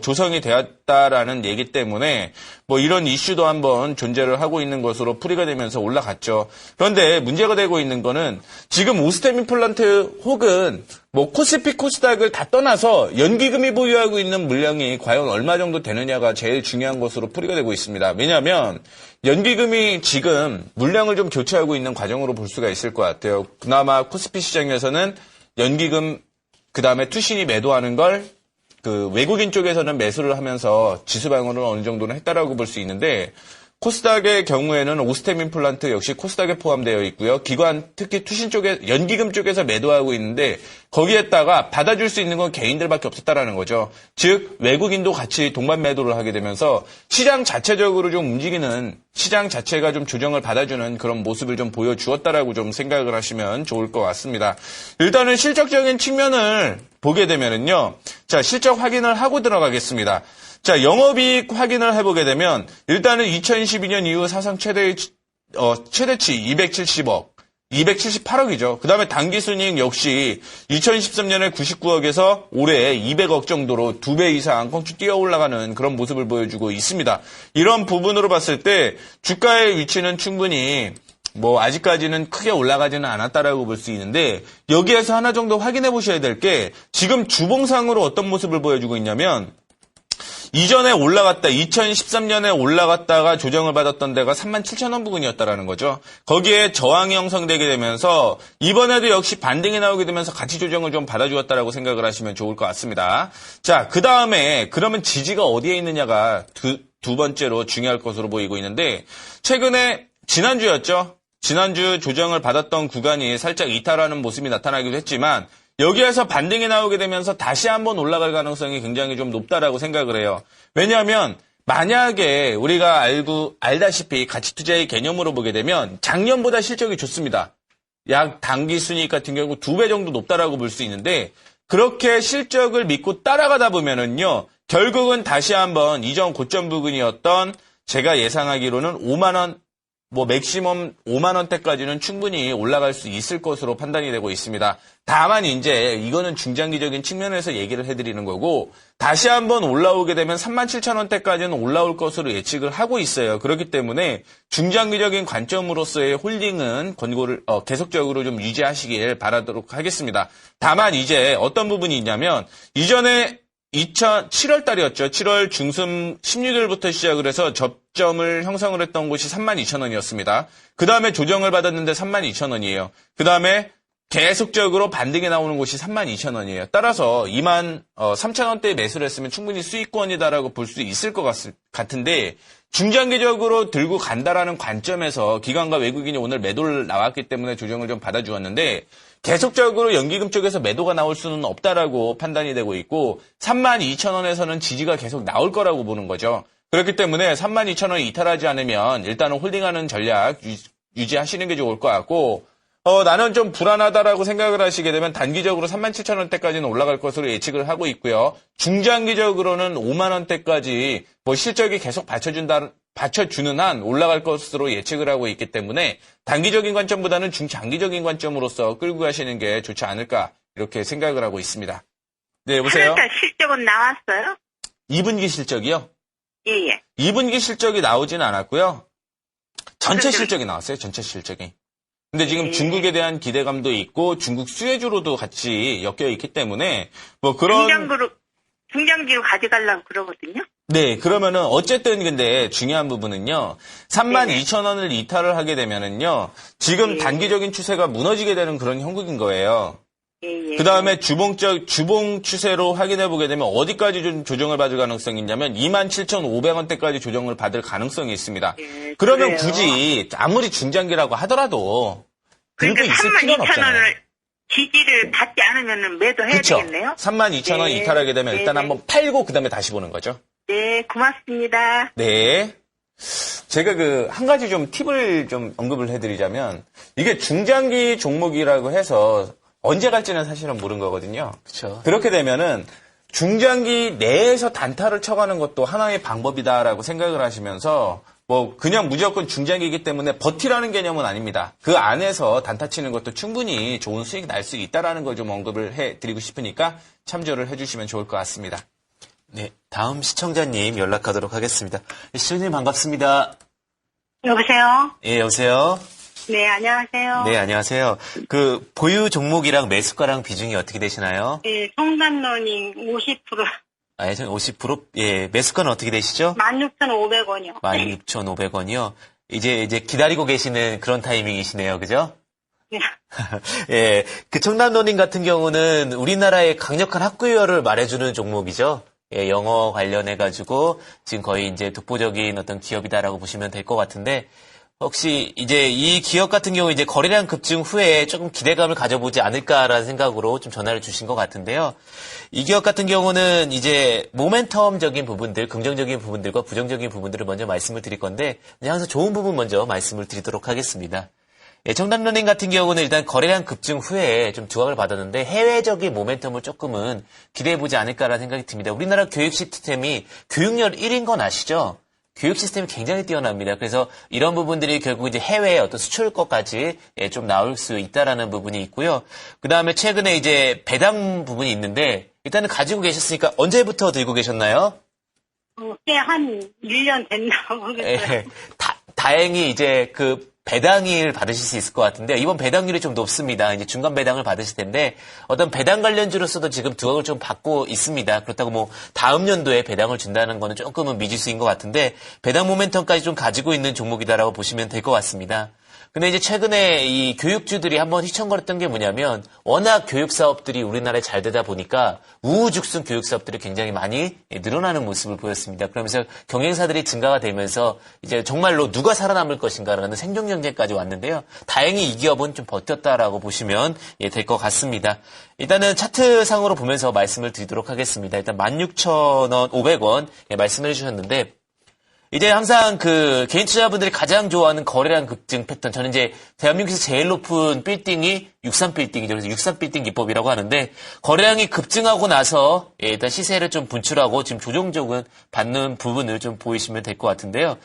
조성이 되었다라는 얘기 때문에 이런 이슈도 한번 존재를 하고 있는 것으로 풀이가 되면서 올라갔죠. 그런데 문제가 되고 있는 거는 지금 오스템 임플란트 혹은 코스피 코스닥을 다 떠나서 연기금이 보유하고 있는 물량이 과연 얼마 정도 되느냐가 제일 중요한 것으로 풀이가 되고 있습니다. 왜냐하면 연기금이 지금 물량을 좀 교체하고 있는 과정으로 볼 수가 있을 것 같아요. 그나마 코스피 시장에서는 연기금 그다음에 투신이 매도하는 걸 외국인 쪽에서는 매수를 하면서 지수 방어를 어느 정도는 했다라고 볼 수 있는데 코스닥의 경우에는 오스템 임플란트 역시 코스닥에 포함되어 있고요. 기관 특히 투신 쪽에 연기금 쪽에서 매도하고 있는데 거기에다가 받아줄 수 있는 건 개인들밖에 없었다라는 거죠. 즉 외국인도 같이 동반 매도를 하게 되면서 시장 자체적으로 좀 움직이는 시장 자체가 좀 조정을 받아주는 그런 모습을 좀 보여주었다라고 좀 생각을 하시면 좋을 것 같습니다. 일단은 실적적인 측면을 보게 되면은요. 자, 실적 확인을 하고 들어가겠습니다. 자, 영업이익 확인을 해보게 되면 일단은 2012년 이후 사상 최대치 270억, 278억이죠. 그 다음에 당기순이익 역시 2013년에 99억에서 올해 200억 정도로 2배 이상 껑충 뛰어 올라가는 그런 모습을 보여주고 있습니다. 이런 부분으로 봤을 때 주가의 위치는 충분히 아직까지는 크게 올라가지는 않았다라고 볼 수 있는데 여기에서 하나 정도 확인해 보셔야 될 게 지금 주봉상으로 어떤 모습을 보여주고 있냐면 이전에 올라갔다 2013년에 올라갔다가 조정을 받았던 데가 37,000원 부근이었다라는 거죠. 거기에 저항이 형성되게 되면서 이번에도 역시 반등이 나오게 되면서 같이 조정을 좀 받아주었다라고 생각을 하시면 좋을 것 같습니다. 자, 그 다음에 그러면 지지가 어디에 있느냐가 두 번째로 중요할 것으로 보이고 있는데 최근에 지난주였죠. 지난주 조정을 받았던 구간이 살짝 이탈하는 모습이 나타나기도 했지만 여기에서 반등이 나오게 되면서 다시 한번 올라갈 가능성이 굉장히 좀 높다라고 생각을 해요. 왜냐하면 만약에 우리가 알다시피 가치투자의 개념으로 보게 되면 작년보다 실적이 좋습니다. 약 단기 순이익 같은 경우 2배 정도 높다라고 볼 수 있는데 그렇게 실적을 믿고 따라가다 보면은요. 결국은 다시 한번 이전 고점 부근이었던 제가 예상하기로는 5만 원, 맥시멈 5만 원대까지는 충분히 올라갈 수 있을 것으로 판단이 되고 있습니다. 다만 이제 이거는 중장기적인 측면에서 얘기를 해드리는 거고 다시 한번 올라오게 되면 37,000원대까지는 올라올 것으로 예측을 하고 있어요. 그렇기 때문에 중장기적인 관점으로서의 홀딩은 권고를 계속적으로 좀 유지하시길 바라도록 하겠습니다. 다만 이제 어떤 부분이 있냐면 이전에 7월 달이었죠. 7월 중순 16일부터 시작을 해서 접점을 형성을 했던 곳이 32,000원이었습니다. 그 다음에 조정을 받았는데 32,000원이에요. 그 다음에 계속적으로 반등이 나오는 곳이 32,000원이에요. 따라서 23,000원대에 매수를 했으면 충분히 수익권이다라고 볼 수 있을 것 같은데 중장기적으로 들고 간다라는 관점에서 기관과 외국인이 오늘 매도를 나왔기 때문에 조정을 좀 받아주었는데 계속적으로 연기금 쪽에서 매도가 나올 수는 없다라고 판단이 되고 있고 32,000원에서는 지지가 계속 나올 거라고 보는 거죠. 그렇기 때문에 32,000원 이탈하지 않으면 일단은 홀딩하는 전략 유지하시는 게 좋을 것 같고 나는 좀 불안하다라고 생각을 하시게 되면 단기적으로 37,000원대까지는 올라갈 것으로 예측을 하고 있고요. 중장기적으로는 5만 원대까지 실적이 계속 받쳐주는 한 올라갈 것으로 예측을 하고 있기 때문에 단기적인 관점보다는 중장기적인 관점으로서 끌고 가시는 게 좋지 않을까 이렇게 생각을 하고 있습니다. 네, 여보세요? 8월달 실적은 나왔어요? 2분기 실적이요? 예. 2분기 실적이 나오지는 않았고요. 전체 실적이 나왔어요. 전체 실적이. 근데 지금 중국에 대한 기대감도 있고 중국 수혜주로도 같이 엮여 있기 때문에 그런 중장기로 가져가려고 그러거든요. 네, 그러면은 어쨌든 근데 중요한 부분은요. 32,000원을 이탈을 하게 되면은요. 지금 단기적인 추세가 무너지게 되는 그런 형국인 거예요. 그다음에 주봉 추세로 확인해 보게 되면 어디까지 좀 조정을 받을 가능성이 있냐면 27,500원대까지 조정을 받을 가능성이 있습니다. 그러면 그래요? 굳이 아무리 중장기라고 하더라도 들고 그러니까 있을 필요는 없잖아요. 32,000원을 지지를 받지 않으면 매도해야 그렇죠. 되겠네요. 32,000원 네. 이탈하게 되면 일단 네. 한번 팔고 그다음에 다시 보는 거죠. 네, 고맙습니다. 네. 제가 한 가지 좀 팁을 좀 언급을 해드리자면 이게 중장기 종목이라고 해서 언제 갈지는 사실은 모르는 거거든요. 그렇죠. 그렇게 되면은 중장기 내에서 단타를 쳐가는 것도 하나의 방법이다라고 생각을 하시면서 그냥 무조건 중장기이기 때문에 버티라는 개념은 아닙니다. 그 안에서 단타 치는 것도 충분히 좋은 수익이 날 수 있다라는 걸 좀 언급을 해드리고 싶으니까 참조를 해주시면 좋을 것 같습니다. 네, 다음 시청자님 연락하도록 하겠습니다. 시청자님 반갑습니다. 여보세요? 예, 여보세요? 네, 안녕하세요. 네, 안녕하세요. 보유 종목이랑 매수가랑 비중이 어떻게 되시나요? 네, 성단러닝 50%, 전 50%? 예, 매수가는 어떻게 되시죠? 16,500원이요. 16,500원이요. 이제 기다리고 계시는 그런 타이밍이시네요. 그죠? 네. 예, 청담러닝 같은 경우는 우리나라의 강력한 학구열을 말해주는 종목이죠. 예, 영어 관련해가지고 지금 거의 이제 독보적인 어떤 기업이다라고 보시면 될 것 같은데, 혹시 이제 이 기업 같은 경우 이제 거래량 급증 후에 조금 기대감을 가져보지 않을까라는 생각으로 좀 전화를 주신 것 같은데요. 이 기업 같은 경우는 이제 모멘텀적인 부분들, 긍정적인 부분들과 부정적인 부분들을 먼저 말씀을 드릴 건데, 항상 좋은 부분 먼저 말씀을 드리도록 하겠습니다. 예, 청담러닝 같은 경우는 일단 거래량 급증 후에 좀 두각을 받았는데 해외적인 모멘텀을 조금은 기대해보지 않을까라는 생각이 듭니다. 우리나라 교육 시스템이 교육열 1인 건 아시죠? 교육 시스템이 굉장히 뛰어납니다. 그래서 이런 부분들이 결국 이제 해외의 어떤 수출거까지 좀 나올 수 있다라는 부분이 있고요. 그 다음에 최근에 이제 배당 부분이 있는데 일단은 가지고 계셨으니까 언제부터 들고 계셨나요? 꽤 한 1년 됐나 모르겠어요. 예, 다행히 이제 배당일 받으실 수 있을 것 같은데 이번 배당률이 좀 높습니다. 이제 중간 배당을 받으실 텐데 어떤 배당 관련주로서도 지금 두각을 좀 받고 있습니다. 그렇다고 뭐 다음 연도에 배당을 준다는 거는 조금은 미지수인 것 같은데 배당 모멘텀까지 좀 가지고 있는 종목이다라고 보시면 될 것 같습니다. 근데 이제 최근에 이 교육주들이 한번 휘청거렸던 게 뭐냐면 워낙 교육 사업들이 우리나라에 잘 되다 보니까 우후죽순 교육 사업들이 굉장히 많이 늘어나는 모습을 보였습니다. 그러면서 경쟁사들이 증가가 되면서 이제 정말로 누가 살아남을 것인가라는 생존 경쟁까지 왔는데요. 다행히 이 기업은 좀 버텼다라고 보시면 될 것 같습니다. 일단은 차트상으로 보면서 말씀을 드리도록 하겠습니다. 일단 16,000원, 500원 말씀을 해주셨는데 이제 항상 그 개인 투자자분들이 가장 좋아하는 거래량 급증 패턴. 저는 이제 대한민국에서 제일 높은 빌딩이 63빌딩이죠. 그래서 63빌딩 기법이라고 하는데 거래량이 급증하고 나서 일단 시세를 좀 분출하고 지금 조정적은 받는 부분을 좀 보이시면 될 것 같은데요.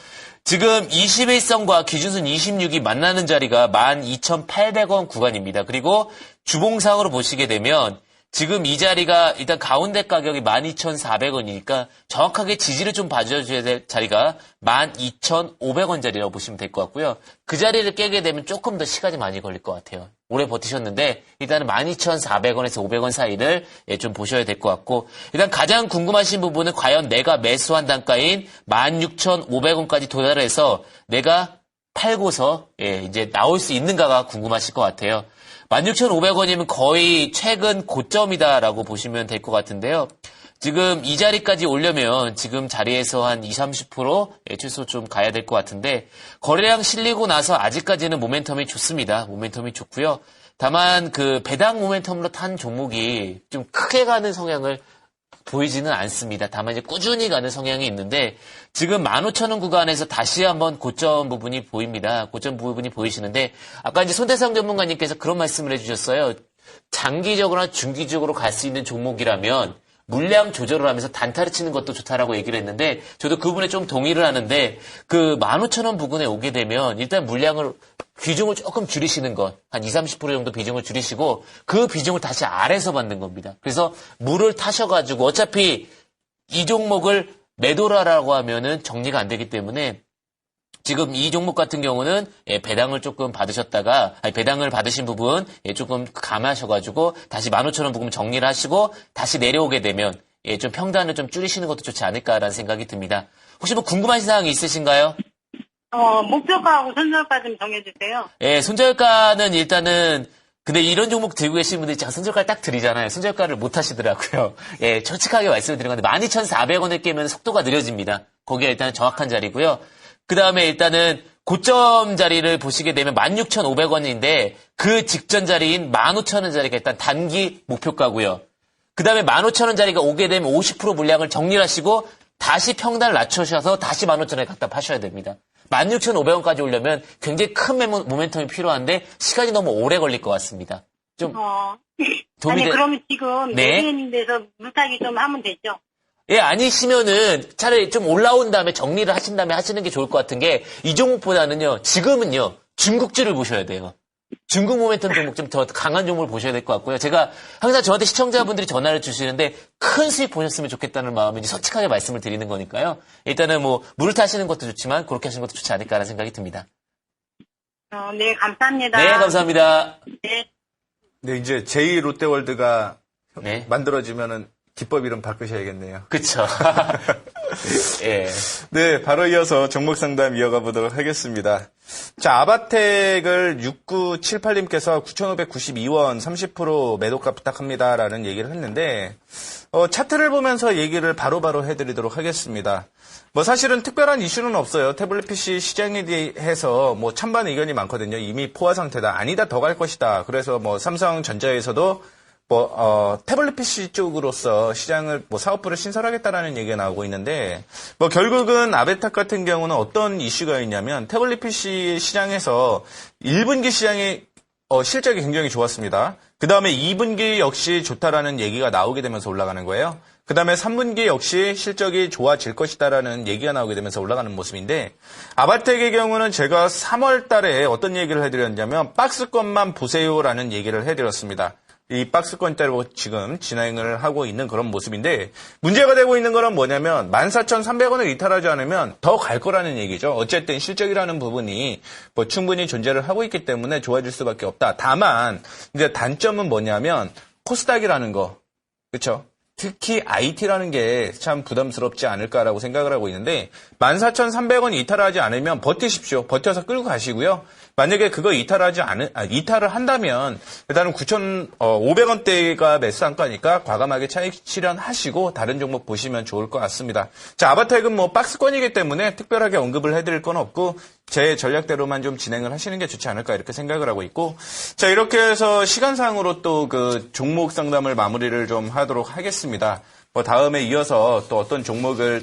지금 21선과 기준선 26이 만나는 자리가 12,800원 구간입니다. 그리고 주봉상으로 보시게 되면 지금 이 자리가 일단 가운데 가격이 12,400원이니까 정확하게 지지를 좀 봐줘야 될 자리가 12,500원 자리라고 보시면 될 것 같고요. 그 자리를 깨게 되면 조금 더 시간이 많이 걸릴 것 같아요. 오래 버티셨는데 일단은 12,400원에서 500원 사이를 좀 보셔야 될 것 같고 일단 가장 궁금하신 부분은 과연 내가 매수한 단가인 16,500원까지 도달해서 내가 팔고서 이제 나올 수 있는가가 궁금하실 것 같아요. 16,500원이면 거의 최근 고점이다라고 보시면 될 것 같은데요. 지금 이 자리까지 오려면 지금 자리에서 한 20-30% 최소 좀 가야 될 것 같은데 거래량 실리고 나서 아직까지는 모멘텀이 좋습니다. 모멘텀이 좋고요. 다만 그 배당 모멘텀으로 탄 종목이 좀 크게 가는 성향을 보이지는 않습니다. 다만 이제 꾸준히 가는 성향이 있는데 지금 15,000원 구간에서 다시 한번 고점 부분이 보입니다. 고점 부분이 보이시는데 아까 이제 손대상 전문가님께서 그런 말씀을 해주셨어요. 장기적으로나 중기적으로 갈 수 있는 종목이라면 물량 조절을 하면서 단타를 치는 것도 좋다라고 얘기를 했는데 저도 그 부분에 좀 동의를 하는데 그 15,000원 부근에 오게 되면 일단 물량을 비중을 조금 줄이시는 것, 한 20-30% 정도 비중을 줄이시고 그 비중을 다시 아래서 받는 겁니다. 그래서 물을 타셔가지고 어차피 이 종목을 매도라라고 하면은 정리가 안 되기 때문에 지금 이 종목 같은 경우는 배당을 조금 받으셨다가 배당을 받으신 부분 조금 감하셔가지고 다시 15,000원 부분 정리를 하시고 다시 내려오게 되면 좀 평단을 좀 줄이시는 것도 좋지 않을까라는 생각이 듭니다. 혹시 뭐 궁금하신 사항이 있으신가요? 목표가하고 손절가 좀 정해주세요. 손절가는 일단은 근데 이런 종목 들고 계신 분들이 제가 손절가를 딱 드리잖아요. 손절가를 못 하시더라고요. 솔직하게 말씀을 드린 건데 12,400원을 깨면 속도가 느려집니다. 거기가 일단은 정확한 자리고요. 그 다음에 일단은 고점 자리를 보시게 되면 16,500원인데 그 직전 자리인 15,000원 자리가 일단 단기 목표가고요. 그 다음에 15,000원 자리가 오게 되면 50% 물량을 정리를 하시고 다시 평단을 낮추셔서 다시 15,000원에 갖다 파셔야 됩니다. 16,500원까지 오려면 굉장히 큰 모멘텀이 필요한데 시간이 너무 오래 걸릴 것 같습니다. 좀 아니 그러면 지금 네? 내리는 데서 물타기 좀 하면 되죠? 아니시면은 차라리 좀 올라온 다음에 정리를 하신 다음에 하시는 게 좋을 것 같은 게 이 종목보다는요, 지금은요, 중국주를 보셔야 돼요. 중국 모멘텀 종목 좀 더 강한 종목을 보셔야 될 것 같고요. 제가 항상 저한테 시청자분들이 전화를 주시는데 큰 수익 보셨으면 좋겠다는 마음이 솔직하게 말씀을 드리는 거니까요. 일단은 뭐, 물을 타시는 것도 좋지만 그렇게 하시는 것도 좋지 않을까라는 생각이 듭니다. 네, 감사합니다. 네, 감사합니다. 네. 네, 이제 제2롯데월드가 네. 만들어지면은 기법 이름 바꾸셔야겠네요. 그쵸. 예. 네, 바로 이어서 종목 상담 이어가 보도록 하겠습니다. 자, 아바텍을 6978님께서 9,592원 30% 매도가 부탁합니다라는 얘기를 했는데, 차트를 보면서 얘기를 바로바로 해드리도록 하겠습니다. 뭐 사실은 특별한 이슈는 없어요. 태블릿 PC 시장에 대해서 뭐 찬반 의견이 많거든요. 이미 포화 상태다. 아니다, 더 갈 것이다. 그래서 뭐 삼성전자에서도 태블릿 PC 쪽으로서 시장을, 사업부를 신설하겠다라는 얘기가 나오고 있는데, 결국은 아베탁 같은 경우는 어떤 이슈가 있냐면, 태블릿 PC 시장에서 1분기 시장의, 실적이 굉장히 좋았습니다. 그 다음에 2분기 역시 좋다라는 얘기가 나오게 되면서 올라가는 거예요. 그 다음에 3분기 역시 실적이 좋아질 것이다라는 얘기가 나오게 되면서 올라가는 모습인데, 아바텍의 경우는 제가 3월 달에 어떤 얘기를 해드렸냐면, 박스권만 보세요라는 얘기를 해드렸습니다. 이 박스권대로 지금 진행을 하고 있는 그런 모습인데 문제가 되고 있는 거는 뭐냐면 14,300원을 이탈하지 않으면 더 갈 거라는 얘기죠. 어쨌든 실적이라는 부분이 뭐 충분히 존재를 하고 있기 때문에 좋아질 수밖에 없다. 다만 이제 단점은 뭐냐면 코스닥이라는 거. 그렇죠? 특히 IT라는 게 참 부담스럽지 않을까라고 생각을 하고 있는데 14,300원 이탈하지 않으면 버티십시오. 버텨서 끌고 가시고요. 만약에 그거 이탈을 한다면 일단은 9,500원대가 매수 단가니까 과감하게 차익 실현하시고 다른 종목 보시면 좋을 것 같습니다. 자, 아바텍은 뭐 박스권이기 때문에 특별하게 언급을 해드릴 건 없고 제 전략대로만 좀 진행을 하시는 게 좋지 않을까 이렇게 생각을 하고 있고 자, 이렇게 해서 시간상으로 또 그 종목 상담을 마무리를 좀 하도록 하겠습니다. 뭐 다음에 이어서 또 어떤 종목을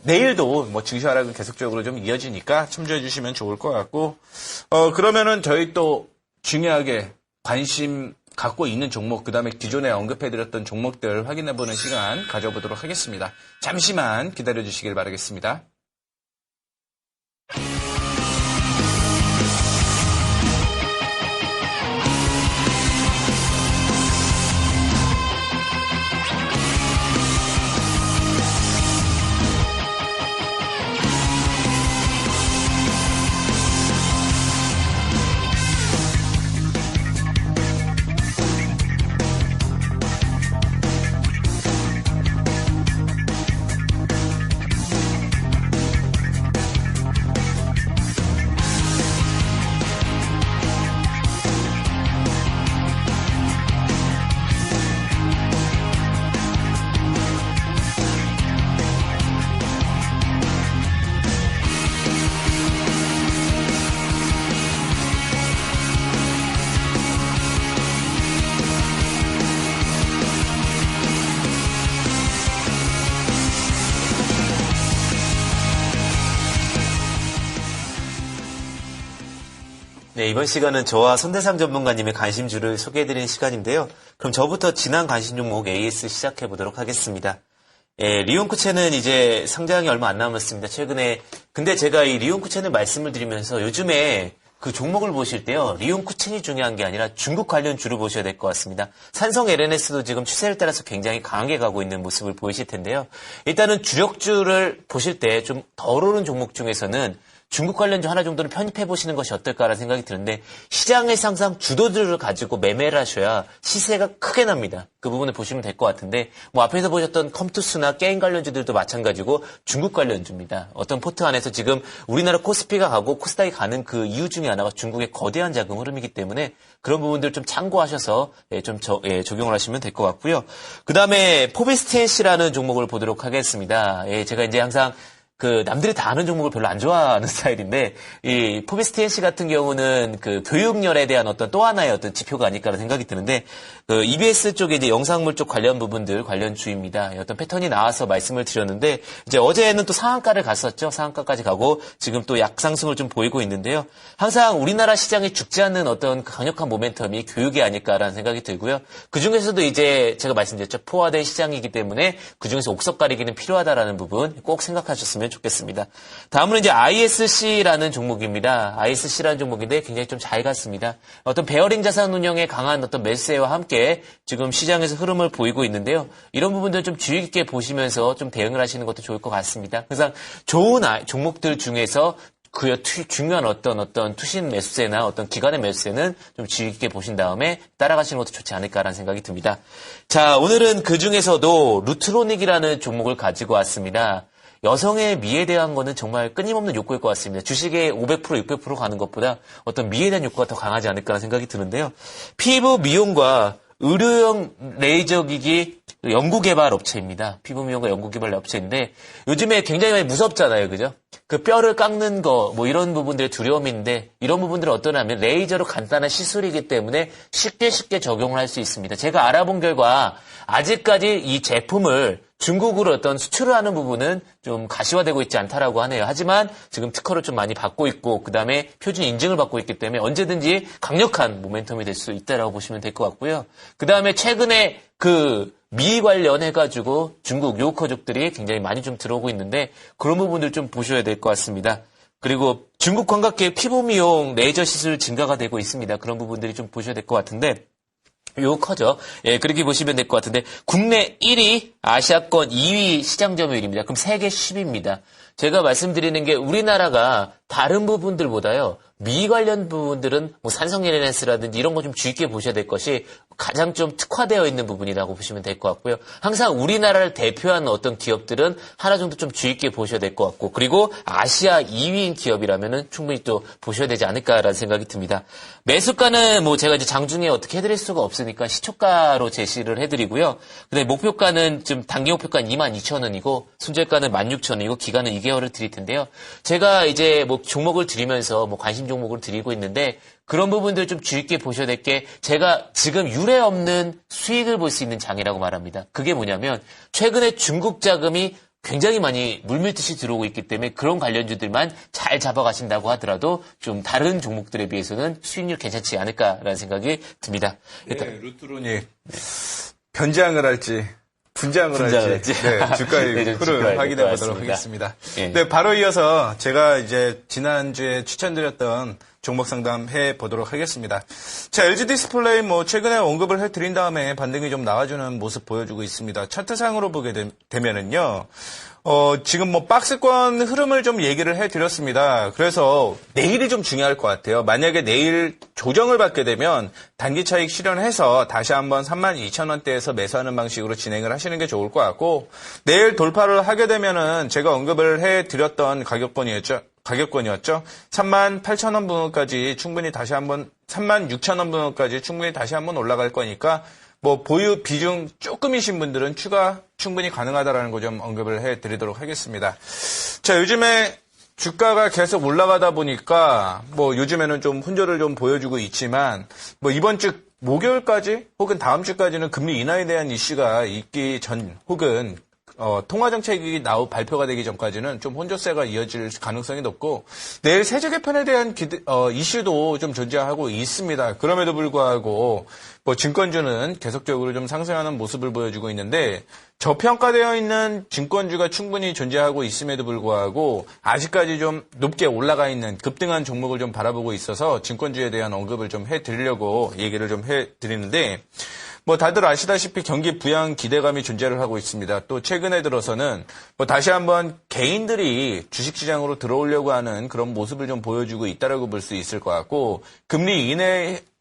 내일도 뭐 증시 하락은 계속적으로 좀 이어지니까 참조해 주시면 좋을 것 같고, 그러면은 저희 또 중요하게 관심 갖고 있는 종목, 그 다음에 기존에 언급해드렸던 종목들 확인해보는 시간 가져보도록 하겠습니다. 잠시만 기다려 주시길 바라겠습니다. 네, 이번 시간은 저와 손대상 전문가님의 관심주를 소개해드리는 시간인데요. 그럼 저부터 지난 관심 종목 AS 시작해보도록 하겠습니다. 예, 리온쿠첸은 이제 상장이 얼마 안 남았습니다. 최근에. 근데 제가 이 리온쿠첸을 말씀을 드리면서 요즘에 그 종목을 보실 때요. 리온쿠첸이 중요한 게 아니라 중국 관련 주를 보셔야 될 것 같습니다. 삼성 LNS도 지금 추세를 따라서 굉장히 강하게 가고 있는 모습을 보이실 텐데요. 일단은 주력주를 보실 때 좀 덜 오른 종목 중에서는 중국 관련주 하나 정도는 편입해 보시는 것이 어떨까라는 생각이 드는데 시장에서 항상 주도들을 가지고 매매를 하셔야 시세가 크게 납니다. 그 부분을 보시면 될 것 같은데 뭐 앞에서 보셨던 컴투스나 게임 관련주들도 마찬가지고 중국 관련주입니다. 어떤 포트 안에서 지금 우리나라 코스피가 가고 코스닥이 가는 그 이유 중에 하나가 중국의 거대한 자금 흐름이기 때문에 그런 부분들 좀 참고하셔서 적용을 하시면 될 것 같고요. 그 다음에 포비스텐시라는 종목을 보도록 하겠습니다. 제가 이제 항상 그 남들이 다 아는 종목을 별로 안 좋아하는 스타일인데 이 포비스TNC 같은 경우는 그 교육열에 대한 어떤 또 하나의 어떤 지표가 아닐까라는 생각이 드는데 그 EBS 쪽에 이제 영상물 쪽 관련 부분들 관련주입니다. 어떤 패턴이 나와서 말씀을 드렸는데 이제 어제는 또 상한가를 갔었죠. 상한가까지 가고 지금 또 약상승을 좀 보이고 있는데요. 항상 우리나라 시장이 죽지 않는 어떤 강력한 모멘텀이 교육이 아닐까라는 생각이 들고요. 그 중에서도 이제 제가 말씀드렸죠. 포화된 시장이기 때문에 그 중에서 옥석 가리기는 필요하다라는 부분 꼭 생각하셨으면 좋겠습니다. 다음은 이제 ISC라는 종목입니다. ISC라는 종목인데 굉장히 좀 잘 갔습니다. 어떤 베어링 자산 운용에 강한 어떤 매수세와 함께 지금 시장에서 흐름을 보이고 있는데요. 이런 부분들 좀 주의 깊게 보시면서 좀 대응을 하시는 것도 좋을 것 같습니다. 항상 좋은 종목들 중에서 그 중요한 어떤 투신 매수세나 어떤 기관의 매수세는 좀 주의 깊게 보신 다음에 따라가시는 것도 좋지 않을까라는 생각이 듭니다. 자, 오늘은 그 중에서도 루트로닉이라는 종목을 가지고 왔습니다. 여성의 미에 대한 거는 정말 끊임없는 욕구일 것 같습니다. 주식에 500%, 600% 가는 것보다 어떤 미에 대한 욕구가 더 강하지 않을까라는 생각이 드는데요. 피부 미용과 의료용 레이저 기기 연구개발 업체입니다. 피부 미용과 연구개발 업체인데 요즘에 굉장히 많이 무섭잖아요. 그죠? 그 뼈를 깎는 거 뭐 이런 부분들의 두려움인데 이런 부분들은 어떠냐면 레이저로 간단한 시술이기 때문에 쉽게 적용을 할 수 있습니다. 제가 알아본 결과 아직까지 이 제품을 중국으로 어떤 수출을 하는 부분은 좀 가시화되고 있지 않다라고 하네요. 하지만 지금 특허를 좀 많이 받고 있고 그다음에 표준 인증을 받고 있기 때문에 언제든지 강력한 모멘텀이 될 수 있다라고 보시면 될 것 같고요. 그다음에 최근에 그 미 관련해가지고 중국 요커족들이 굉장히 많이 좀 들어오고 있는데 그런 부분들 좀 보셔야 될 것 같습니다. 그리고 중국 관광객 피부 미용 레이저 시술 증가가 되고 있습니다. 그런 부분들이 좀 보셔야 될 것 같은데 요 커죠. 예, 그렇게 보시면 될 것 같은데 국내 1위, 아시아권 2위 시장 점유율입니다. 그럼 세계 10위입니다. 제가 말씀드리는 게 우리나라가 다른 부분들보다요. 미 관련 부분들은 뭐 산성레네스라든지 이런 거 좀 주의 깊게 보셔야 될 것이 가장 좀 특화되어 있는 부분이라고 보시면 될 것 같고요. 항상 우리나라를 대표하는 어떤 기업들은 하나 정도 좀 주의 깊게 보셔야 될 것 같고 그리고 아시아 2위인 기업이라면은 충분히 또 보셔야 되지 않을까라는 생각이 듭니다. 매수가는 뭐 제가 이제 장중에 어떻게 해드릴 수가 없으니까 시초가로 제시를 해드리고요. 근데 목표가는 지금 단기 목표가는 22,000원이고 순절가는 16,000원이고 기간은 2개월을 드릴 텐데요. 제가 이제 뭐 종목을 드리면서 뭐 관심 종목을 드리고 있는데 그런 부분들 좀 주의 깊게 보셔야 될 게 제가 지금 유례 없는 수익을 볼 수 있는 장이라고 말합니다. 그게 뭐냐면 최근에 중국 자금이 굉장히 많이 물밀듯이 들어오고 있기 때문에 그런 관련주들만 잘 잡아가신다고 하더라도 좀 다른 종목들에 비해서는 수익률 괜찮지 않을까라는 생각이 듭니다. 네, 루트론이 변장을 할지 분장을 할지 네, 주가의 네, 흐름 확인해 보도록 같습니다. 하겠습니다. 예. 네, 바로 이어서 제가 이제 지난주에 추천드렸던 종목 상담해 보도록 하겠습니다. 자, LG 디스플레이 뭐 최근에 언급을 해드린 다음에 반등이 좀 나와주는 모습 보여주고 있습니다. 차트상으로 보게 되면은요. 지금 뭐 박스권 흐름을 좀 얘기를 해드렸습니다. 그래서 내일이 좀 중요할 것 같아요. 만약에 내일 조정을 받게 되면 단기 차익 실현해서 다시 한번 32,000원대에서 매수하는 방식으로 진행을 하시는 게 좋을 것 같고 내일 돌파를 하게 되면은 제가 언급을 해드렸던 가격권이었죠. 38,000원 부분까지 충분히 다시 한번 36,000원 부분까지 충분히 다시 한번 올라갈 거니까 뭐 보유 비중 조금이신 분들은 추가 충분히 가능하다라는 거 좀 언급을 해드리도록 하겠습니다. 자, 요즘에 주가가 계속 올라가다 보니까 뭐 요즘에는 좀 혼조를 좀 보여주고 있지만 뭐 이번 주 목요일까지 혹은 다음 주까지는 금리 인하에 대한 이슈가 있기 전 혹은 통화정책이 발표가 되기 전까지는 좀 혼조세가 이어질 가능성이 높고 내일 세제 개편에 대한 이슈도 좀 존재하고 있습니다. 그럼에도 불구하고 뭐 증권주는 계속적으로 좀 상승하는 모습을 보여주고 있는데 저평가되어 있는 증권주가 충분히 존재하고 있음에도 불구하고 아직까지 좀 높게 올라가 있는 급등한 종목을 좀 바라보고 있어서 증권주에 대한 언급을 좀 해드리려고 얘기를 좀 해드리는데 뭐 다들 아시다시피 경기 부양 기대감이 존재를 하고 있습니다. 또 최근에 들어서는 뭐 다시 한번 개인들이 주식시장으로 들어오려고 하는 그런 모습을 좀 보여주고 있다라고 볼 수 있을 것 같고 금리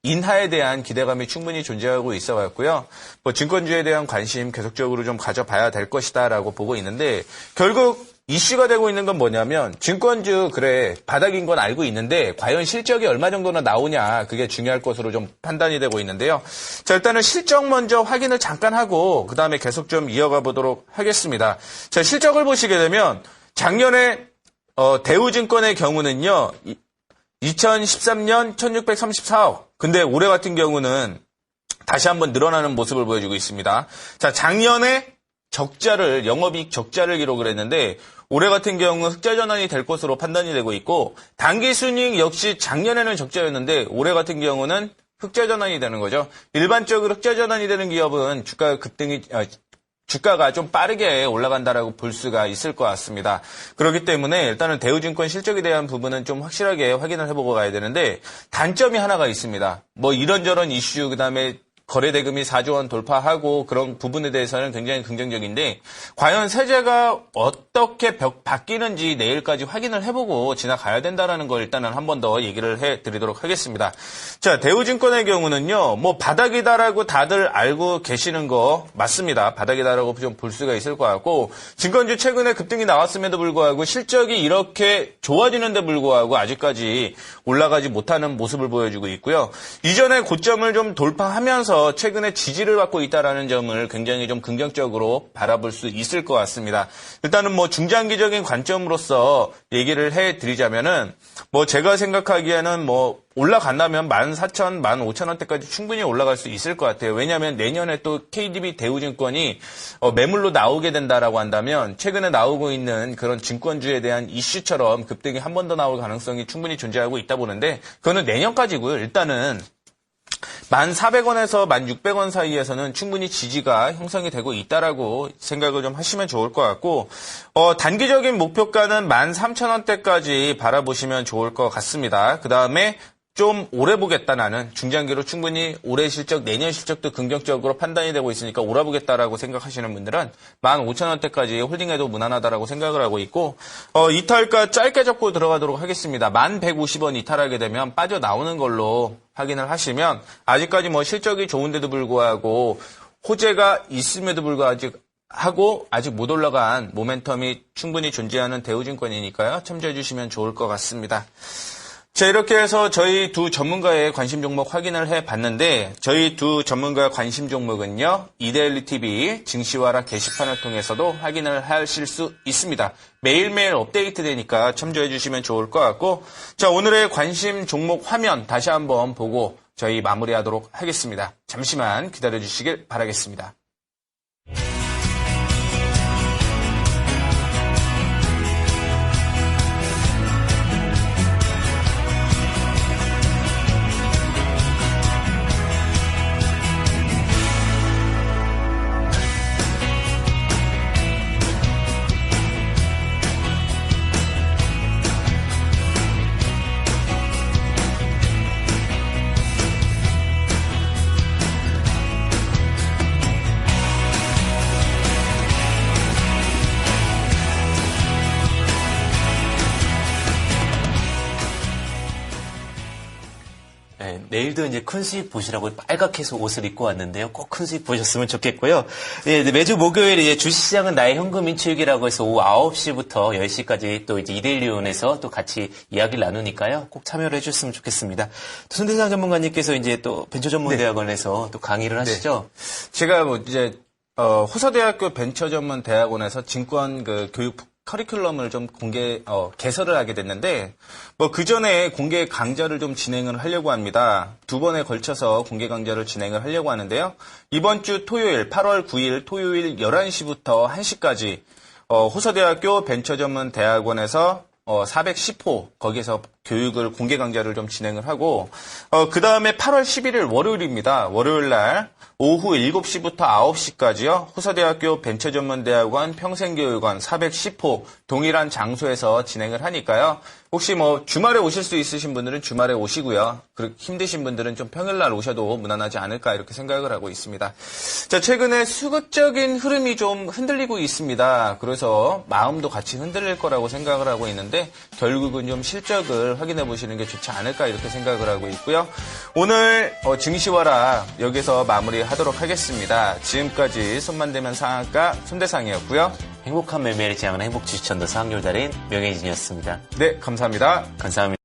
인하에 대한 기대감이 충분히 존재하고 있어 갖고요. 뭐 증권주에 대한 관심 계속적으로 좀 가져봐야 될 것이다라고 보고 있는데 결국 이슈가 되고 있는 건 뭐냐면 증권주 그래 바닥인 건 알고 있는데 과연 실적이 얼마 정도나 나오냐 그게 중요할 것으로 좀 판단이 되고 있는데요. 자, 일단은 실적 먼저 확인을 잠깐 하고 그다음에 계속 좀 이어가 보도록 하겠습니다. 자, 실적을 보시게 되면 작년에 대우증권의 경우는요. 2013년 1634억. 근데 올해 같은 경우는 다시 한번 늘어나는 모습을 보여주고 있습니다. 자, 작년에 영업이익 적자를 기록을 했는데 올해 같은 경우는 흑자 전환이 될 것으로 판단이 되고 있고 단기 순이익 역시 작년에는 적자였는데 올해 같은 경우는 흑자 전환이 되는 거죠. 일반적으로 흑자 전환이 되는 기업은 주가가 좀 빠르게 올라간다라고 볼 수가 있을 것 같습니다. 그렇기 때문에 일단은 대우증권 실적에 대한 부분은 좀 확실하게 확인을 해보고 가야 되는데 단점이 하나가 있습니다. 뭐 이런저런 이슈 그다음에 거래대금이 4조 원 돌파하고 그런 부분에 대해서는 굉장히 긍정적인데 과연 세제가 어떻게 바뀌는지 내일까지 확인을 해보고 지나가야 된다는 걸 일단은 한 번 더 얘기를 해드리도록 하겠습니다. 자, 대우증권의 경우는요. 뭐 바닥이다라고 다들 알고 계시는 거 맞습니다. 바닥이다라고 좀 볼 수가 있을 것 같고 증권주 최근에 급등이 나왔음에도 불구하고 실적이 이렇게 좋아지는데 불구하고 아직까지 올라가지 못하는 모습을 보여주고 있고요. 이전에 고점을 좀 돌파하면서 최근에 지지를 받고 있다라는 점을 굉장히 좀 긍정적으로 바라볼 수 있을 것 같습니다. 일단은 뭐 중장기적인 관점으로서 얘기를 해드리자면은 뭐 제가 생각하기에는 뭐 올라간다면 14,000, 15,000원대까지 충분히 올라갈 수 있을 것 같아요. 왜냐하면 내년에 또 KDB 대우증권이 매물로 나오게 된다라고 한다면 최근에 나오고 있는 그런 증권주에 대한 이슈처럼 급등이 한 번 더 나올 가능성이 충분히 존재하고 있다 보는데 그거는 내년까지고요. 일단은 1,400원에서 1,600원 사이에서는 충분히 지지가 형성이 되고 있다라고 생각을 좀 하시면 좋을 것 같고 단기적인 목표가는 13,000원대까지 바라보시면 좋을 것 같습니다. 그 다음에 좀 오래 보겠다 나는 중장기로 충분히 올해 실적, 내년 실적도 긍정적으로 판단이 되고 있으니까 오래 보겠다라고 생각하시는 분들은 15,000원대까지 홀딩해도 무난하다라고 생각을 하고 있고 이탈가 짧게 잡고 들어가도록 하겠습니다. 1,150원 이탈하게 되면 빠져나오는 걸로 확인을 하시면 아직까지 뭐 실적이 좋은데도 불구하고 호재가 있음에도 불구하고 아직 못 올라간 모멘텀이 충분히 존재하는 대우증권이니까요. 참조해 주시면 좋을 것 같습니다. 자, 이렇게 해서 저희 두 전문가의 관심 종목 확인을 해봤는데 저희 두 전문가의 관심 종목은요. 이데일리 TV 증시와라 게시판을 통해서도 확인을 하실 수 있습니다. 매일매일 업데이트 되니까 참조해 주시면 좋을 것 같고 자, 오늘의 관심 종목 화면 다시 한번 보고 저희 마무리하도록 하겠습니다. 잠시만 기다려 주시길 바라겠습니다. 네, 내일도 이제 큰 수익 보시라고 빨갛게 해서 옷을 입고 왔는데요. 꼭 큰 수익 보셨으면 좋겠고요. 예, 매주 목요일 이제 주식시장은 나의 현금 인출기라고 해서 오후 9시부터 10시까지 또 이제 이데일리온에서 또 같이 이야기를 나누니까요. 꼭 참여를 해주셨으면 좋겠습니다. 손대상 전문가님께서 이제 또 벤처전문대학원에서 또 강의를 하시죠. 제가 뭐 이제 호서대학교 벤처전문대학원에서 증권 교육 커리큘럼을 좀 개설을 하게 됐는데, 그 전에 공개 강좌를 좀 진행을 하려고 합니다. 2번에 걸쳐서 공개 강좌를 진행을 하려고 하는데요. 이번 주 토요일, 8월 9일 토요일 11시부터 1시까지, 호서대학교 벤처전문대학원에서 410호, 거기에서 교육을, 공개 강좌를 좀 진행을 하고, 그 다음에 8월 11일 월요일입니다. 월요일 날, 오후 7시부터 9시까지요. 호서대학교 벤처전문대학원 평생교육원 410호 동일한 장소에서 진행을 하니까요. 혹시 뭐 주말에 오실 수 있으신 분들은 주말에 오시고요. 그리고 힘드신 분들은 좀 평일날 오셔도 무난하지 않을까 이렇게 생각을 하고 있습니다. 자, 최근에 수급적인 흐름이 좀 흔들리고 있습니다. 그래서 마음도 같이 흔들릴 거라고 생각을 하고 있는데 결국은 좀 실적을 확인해 보시는 게 좋지 않을까 이렇게 생각을 하고 있고요. 오늘 증시와라 여기서 마무리하도록 하겠습니다. 지금까지 손만 대면 상한가 손대상이었고요. 행복한 매매를 지향하는 행복주식천도 상률 달인 명예진이었습니다. 네, 감사합니다. 감사합니다.